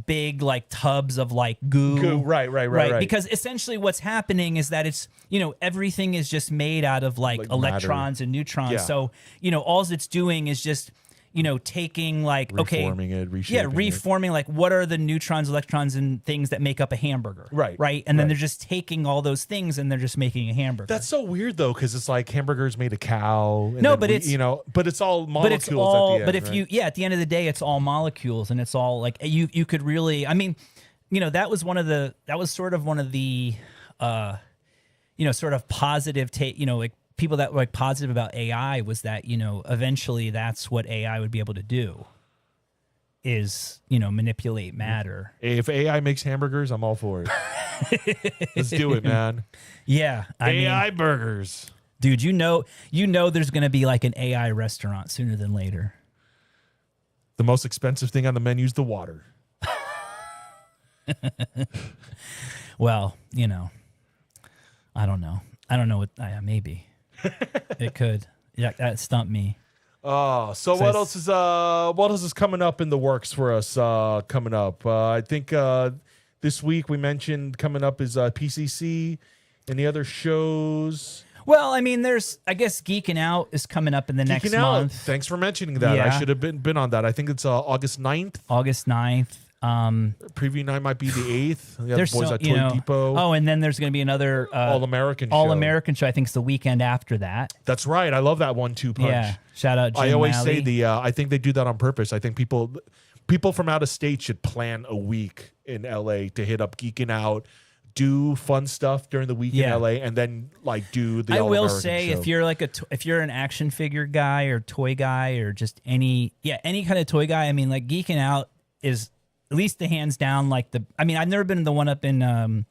big like tubs of like goo. Right. Because essentially what's happening is that it's, everything is just made out of like electrons and neutrons. Yeah. So, all it's doing is just, taking like, reforming it, reshaping reforming like what are the neutrons, electrons, and things that make up a hamburger. Right. And then they're just taking all those things and they're just making a hamburger. That's so weird though, because it's like hamburgers made of cow. No, but it's but it's all molecules. But it's all. At the end, But if right? at the end of the day, it's all molecules, and it's all like you could really. I mean, that was sort of one of the, sort of positive like people that were like positive about AI was that eventually that's what AI would be able to do. Is manipulate matter. If AI makes hamburgers, I'm all for it. Let's do it, man. Yeah, AI burgers. Dude, there's going to be like an AI restaurant sooner than later. The most expensive thing on the menu is the water. Well, I don't know. I don't know what. Maybe it could. Yeah, that stumped me. Oh, so what else is coming up in the works for us? Coming up, I think this week we mentioned coming up is PCC. Any other shows? Well, I mean, I guess Geeking Out is coming up in the next month. Thanks for mentioning that. Yeah. I should have been on that. I think it's August 9th. August 9th. Preview night might be the 8th. There's boys so, at Toy Depot. Oh, and then there's going to be another All-American show. I think it's the weekend after that. That's right. I love that 1-2 punch. Yeah. Shout out Jim I always Lally. say I think they do that on purpose. I think people from out of state should plan a week in LA to hit up Geeking Out, do fun stuff during the week in LA, and then like do the I will All-American say show. if you're like if you're an action figure guy or toy guy or just any kind of toy guy, I mean, like Geeking Out is at least the hands down like I've never been to the one up in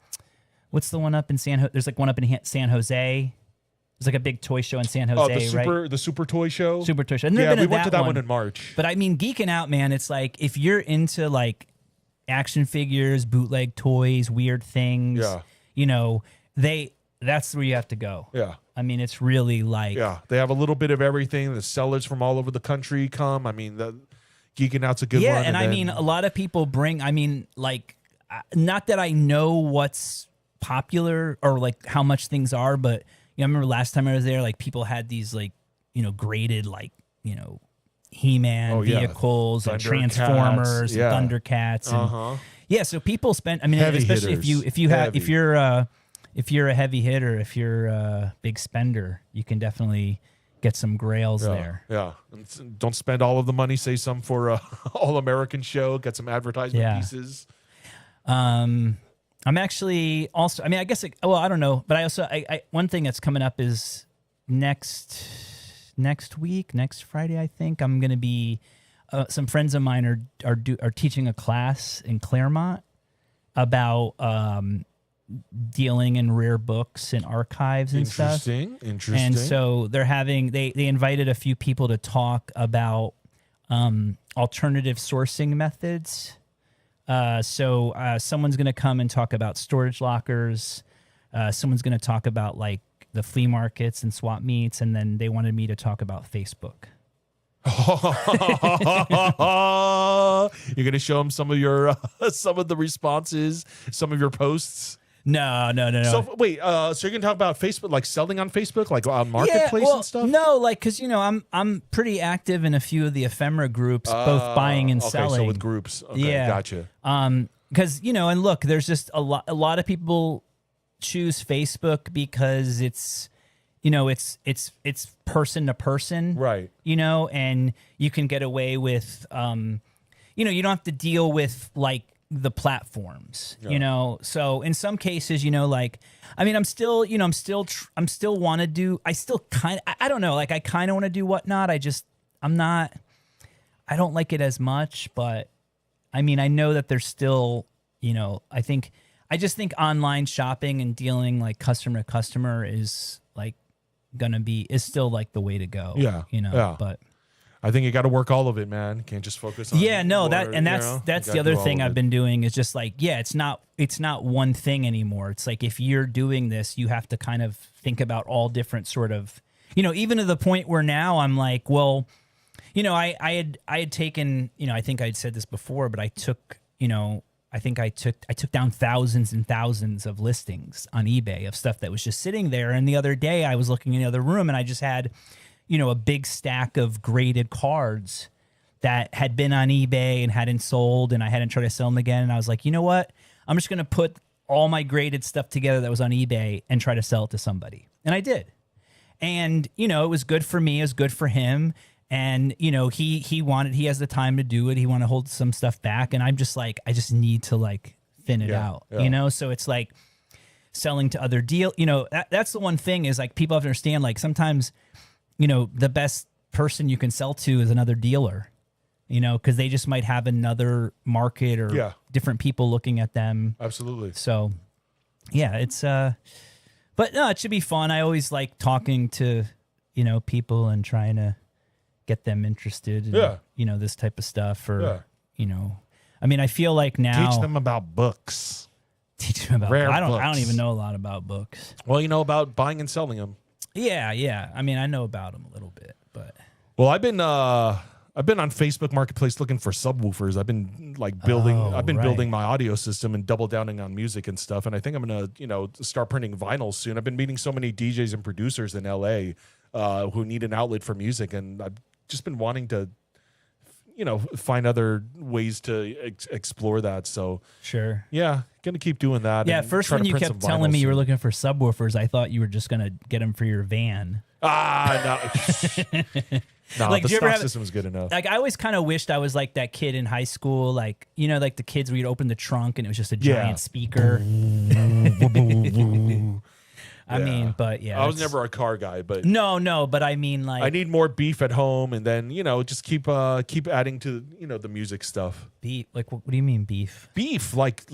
what's the one up in San Jose? There's like one up in San Jose. There's like a big toy show in San Jose, right? The Super Toy Show. Super Toy Show. Yeah, we went to that one in March. But I mean, Geeking Out, man, it's like if you're into like action figures, bootleg toys, weird things, that's where you have to go. Yeah. I mean, it's really like they have a little bit of everything. The sellers from all over the country come. I mean, Geeking Out's a good one. Yeah, and I mean, a lot of people bring. I mean, like, not that I know what's popular or like how much things are, but I remember last time I was there, like people had these like, graded like, He-Man vehicles and Transformers and Thundercats and yeah. So people spend. I mean, Heavy especially hitters. if you're a heavy hitter, if you're a big spender, you can definitely get some grails there. Yeah, and don't spend all of the money. Save some for a all-American show. Get some advertisement pieces. I'm actually also. I mean, I guess. I don't know, but I also. One thing that's coming up is next week, next Friday. I think I'm going to be. Some friends of mine are teaching a class in Claremont about dealing in rare books and archives and stuff. Interesting. And so they're having they invited a few people to talk about alternative sourcing methods. So someone's going to come and talk about storage lockers. Someone's going to talk about like the flea markets and swap meets, and then they wanted me to talk about Facebook. You're gonna show them some of your some of the responses, some of your posts. No. So wait, so you're gonna talk about Facebook, like selling on Facebook, like on Marketplace and stuff? No, like because I'm pretty active in a few of the ephemera groups, both buying and selling. So with groups, gotcha. Because and look, there's just a lot of people choose Facebook because it's. It's person to person, right? And you can get away with, you don't have to deal with like the platforms, So in some cases, like, I mean, I'm still want to do. I still kind of, I don't know, like I kind of want to do Whatnot. I don't like it as much, but I mean, I know that there's still, I just think online shopping and dealing like customer to customer is like. Is still like the way to go. But I think you got to work all of it, man. Can't just focus on that's the other thing I've been doing is just like it's not one thing anymore. It's like if you're doing this, you have to kind of think about all different sort of even to the point where now I'm like, well, I had taken, I think I'd said this before, but I took, I think I took down thousands and thousands of listings on eBay of stuff that was just sitting there. And the other day I was looking in the other room and I just had, a big stack of graded cards that had been on eBay and hadn't sold, and I hadn't tried to sell them again. And I was like, you know what? I'm just going to put all my graded stuff together that was on eBay and try to sell it to somebody. And I did. And, it was good for me. It was good for him. And, he has the time to do it. He wanted to hold some stuff back. And I'm just like, I just need to like thin it out, So it's like selling to other deal, that's the one thing is like people have to understand, like sometimes, the best person you can sell to is another dealer, cause they just might have another market or different people looking at them. Absolutely. So yeah, it's, but no, it should be fun. I always like talking to, people and trying to get them interested in, this type of stuff or, I mean, I feel like now teach them about books. Teach them about rare I don't books. even know a lot about books. Well, you know about buying and selling them. Yeah. I mean, I know about them a little bit, but well, I've been on Facebook Marketplace looking for subwoofers. I've been like building my audio system and double downing on music and stuff. And I think I'm gonna, start printing vinyls soon. I've been meeting so many DJs and producers in LA who need an outlet for music, and I've just been wanting to, find other ways to explore that. So sure, yeah, gonna keep doing that. Yeah, first when you kept telling me you were looking for subwoofers, I thought you were just gonna get them for your van. No. No, like, the stock system is good enough. Like, I always kind of wished I was like that kid in high school, like like the kids where you'd open the trunk and it was just a giant speaker. I mean, but yeah, I was never a car guy, but no, but I mean, like, I need more beef at home, and then just keep adding to the music stuff. Beef, like what do you mean beef? Beef, like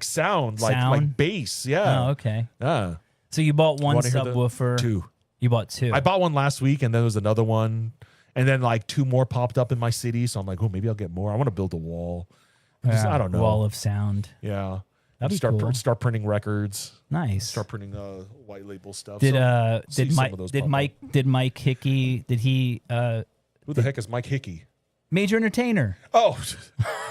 sound, like bass. Yeah. Oh, okay. Yeah. So you bought one subwoofer. Two. You bought two. I bought one last week, and then there was another one, and then like two more popped up in my city. So I'm like, oh, maybe I'll get more. I want to build a wall. I don't know. Wall of sound. Yeah. That'd be cool. Start printing records. Nice. Start printing white label stuff. Did Mike Hickey? Did he? Who the heck is Mike Hickey? Major Entertainer. Oh,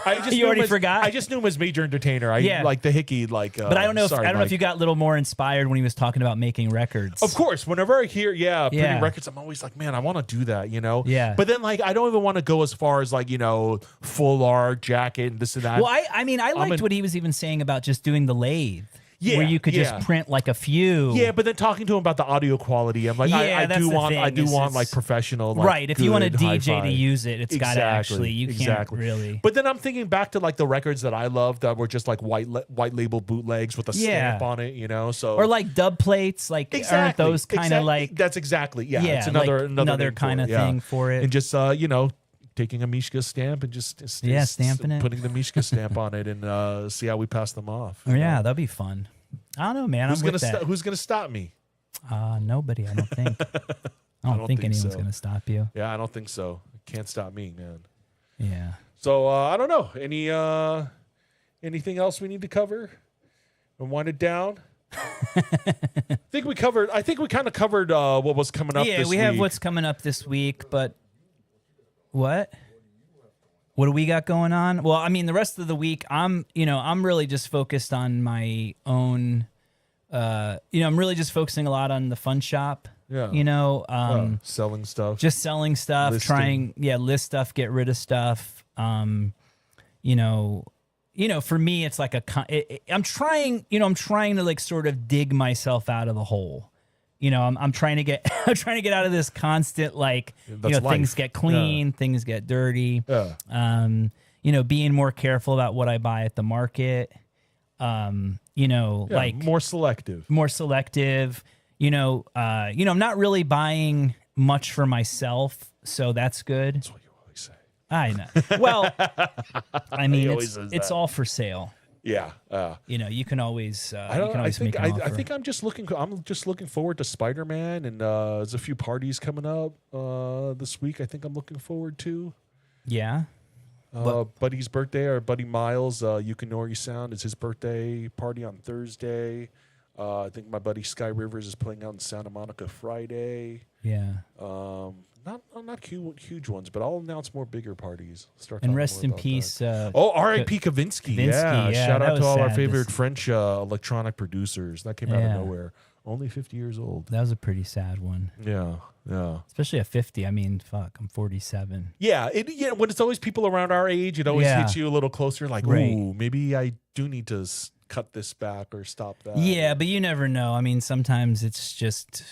I just You already forgot? I just knew him as Major Entertainer. Yeah. Like the hickey, like. But I don't know. Sorry, I don't know if Mike. you got a little more inspired when he was talking about making records. Of course, whenever I hear, printing Yeah. records, I'm always like, man, I want to do that, you know? Yeah. But then, like, I don't even want to go as far as, like, you know, full art, jacket, and this and that. Well, I mean, I liked what he was even saying about just doing the lathe. Yeah, where you could just yeah. print like a few. Yeah, but then talking to him about the audio quality, I'm like, Yeah, I that's do the want, thing, I do is want it's- like professional, like, right. If you want a good DJ hi-fi. to use it, it's got to actually. You can't really. But then I'm thinking back to like the records that I loved that were just like white label bootlegs with a stamp on it, you know. So or like dub plates, like aren't those kind of like that's exactly like it's another name kind for of it, yeah. thing for it. And just you know, taking a Mishka stamp and just stamping it, putting the Mishka stamp on it, and see how we pass them off. Oh, yeah, that'd be fun. I don't know, man. Who's gonna stop me? Nobody. I don't think. I don't think anyone's gonna stop you. Yeah, I don't think so. Can't stop me, man. Yeah. So I don't know. Anything else we need to cover and wind it down? I think we kind of covered what was coming up. Yeah, this we week. have what's coming up this week, but what? What do we got going on? Well, I mean, the rest of the week, I'm really just focused on my own. I'm really just focusing a lot on the fun shop. Yeah. Selling stuff. Just selling stuff, Listing. list stuff, get rid of stuff. For me, it's like I'm trying to like sort of dig myself out of the hole. I'm trying to get out of this constant like That's life. things get clean, things get dirty. Yeah. Being more careful about what I buy at the market. Like more selective. I'm not really buying much for myself, so that's good. That's what you always say. I know. Well, I mean, always says it's that. all for sale. Yeah. You can always I make an offer. I think I'm just looking forward to Spider-Man, and there's a few parties coming up this week. I think I'm looking forward to. Yeah. Buddy's birthday, or Buddy Miles, Yukinori Sound, is his birthday party on Thursday. I think my buddy Sky Rivers is playing out in Santa Monica Friday. Yeah. Not huge ones, but I'll announce more bigger parties. And rest in peace. R.I.P. Kavinsky. Yeah, Shout out to all our sad. favorite French electronic producers. That came out of nowhere. Only 50 years old. That was a pretty sad one. Yeah. Especially at 50. I mean, fuck, I'm 47. Yeah, when it's always people around our age, it always hits you a little closer. Like, Right. ooh, maybe I do need to cut this back or stop that. Yeah, but you never know. I mean, sometimes it's just,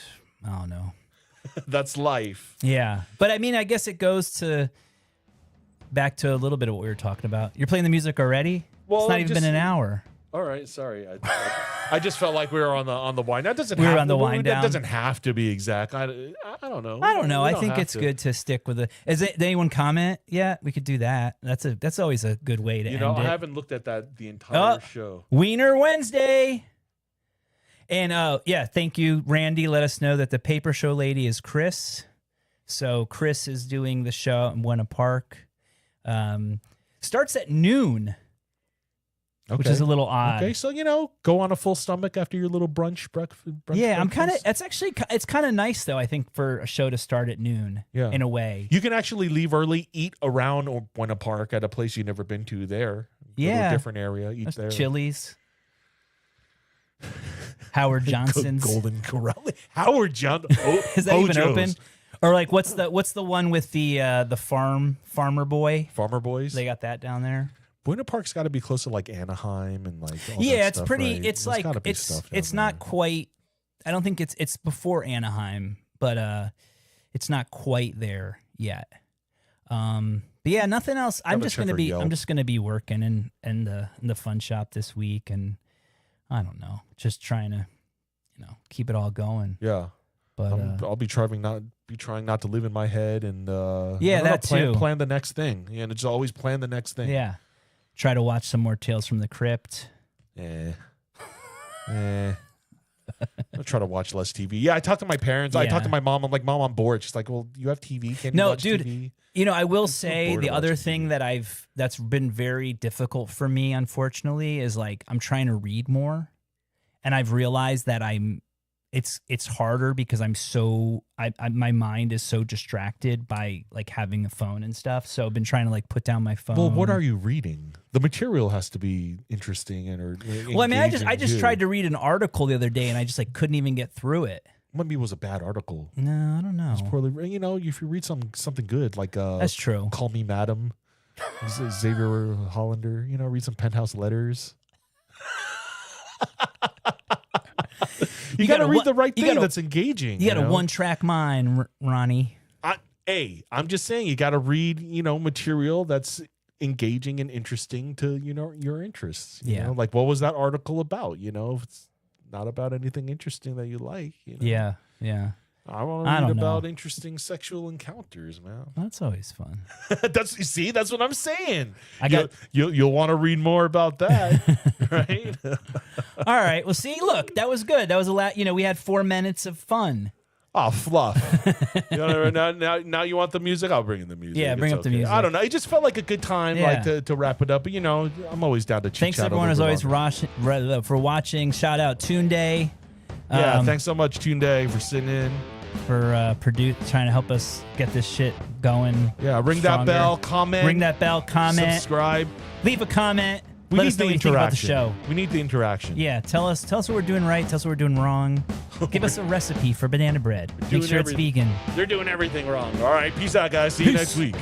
I don't know. That's life. Yeah. But I mean, I guess it goes back to a little bit of what we were talking about. You're playing the music already? Well, it's not even been an hour. All right, sorry. I just felt like we were on the wind. That doesn't. We were have on the wind That down. doesn't have to be exact. I don't know. I don't know. We I don't think have it's to. good to stick with it. Did anyone comment yet? We could do that. That's always a good way to end I it. haven't looked at the entire show. Wiener Wednesday. And thank you, Randy. Let us know that the paper show lady is Chris. So Chris is doing the show in Buena Park. Starts at noon, which is a little odd. Okay, so go on a full stomach after your little brunch breakfast. Yeah, it's kind of nice though. I think for a show to start at noon. Yeah. In a way. You can actually leave early, eat around Buena Park at a place you've never been to there. Yeah. A different area. Eat there. Chili's. Howard Johnson's. Golden Corral. Howard Johnson. Is that even open? Or like what's the one with the farmer boy? Farmer Boys. They got that down there. Buena Park's got to be close to like Anaheim and like all that it's stuff, pretty. right? It's There's like gotta be stuff down it's not there. quite. I don't think it's before Anaheim, but it's not quite there yet. But yeah, nothing else. I'm just gonna be working in the fun shop this week, and I don't know, just trying to keep it all going. Yeah. But I'll be trying not to live in my head, and plan the next thing. And it's always plan the next thing. Yeah. Try to watch some more Tales from the Crypt. I'll try to watch less TV. Yeah, I talked to my parents. I talked to my mom. I'm like, Mom, I'm bored. She's like, well, you have TV. Can you watch dude, TV? I will say bored the of other watching thing that's been very difficult for me, unfortunately, is like I'm trying to read more, and I've realized that it's harder because I'm so my mind is so distracted by like having a phone and stuff. So I've been trying to like put down my phone. Well, what are you reading? The material has to be interesting and well, I mean, I just too. tried to read an article the other day and I just like couldn't even get through it. Maybe it was a bad article. No, I don't know. It's poorly, you know, if you read something good like that's true. Call Me Madam, Xavier Hollander, you know, read some Penthouse Letters. You got to read the right thing that's engaging. You got a one-track mind, Ronnie. I'm just saying you got to read, you know, material that's engaging and interesting to, you know, your interests. You know? Like what was that article about? You know, if it's not about anything interesting that you like. You know? Yeah. I want to read about interesting sexual encounters, man. That's always fun. That's what I'm saying. You'll want to read more about that, right? All right. Well, see, look, that was good. That was a lot. You know, we had 4 minutes of fun. Oh, fluff. Now you want the music? I'll bring in the music. Yeah, bring up the music. I don't know. It just felt like a good time, like to wrap it up. But you know, I'm always down to chit-chat. Thanks everyone as always for watching. Shout out Tunde. Thanks so much, Tunde, for sitting in. For trying to help us get this shit going. Yeah, ring that bell, comment. Ring that bell, comment. Subscribe. Leave a comment. We Let need us know the what you think about the interaction. show. We need the interaction. Yeah, tell us what we're doing right. Tell us what we're doing wrong. Give us a recipe for banana bread. Make sure it's vegan. They're doing everything wrong. All right, peace out, guys. See you next week.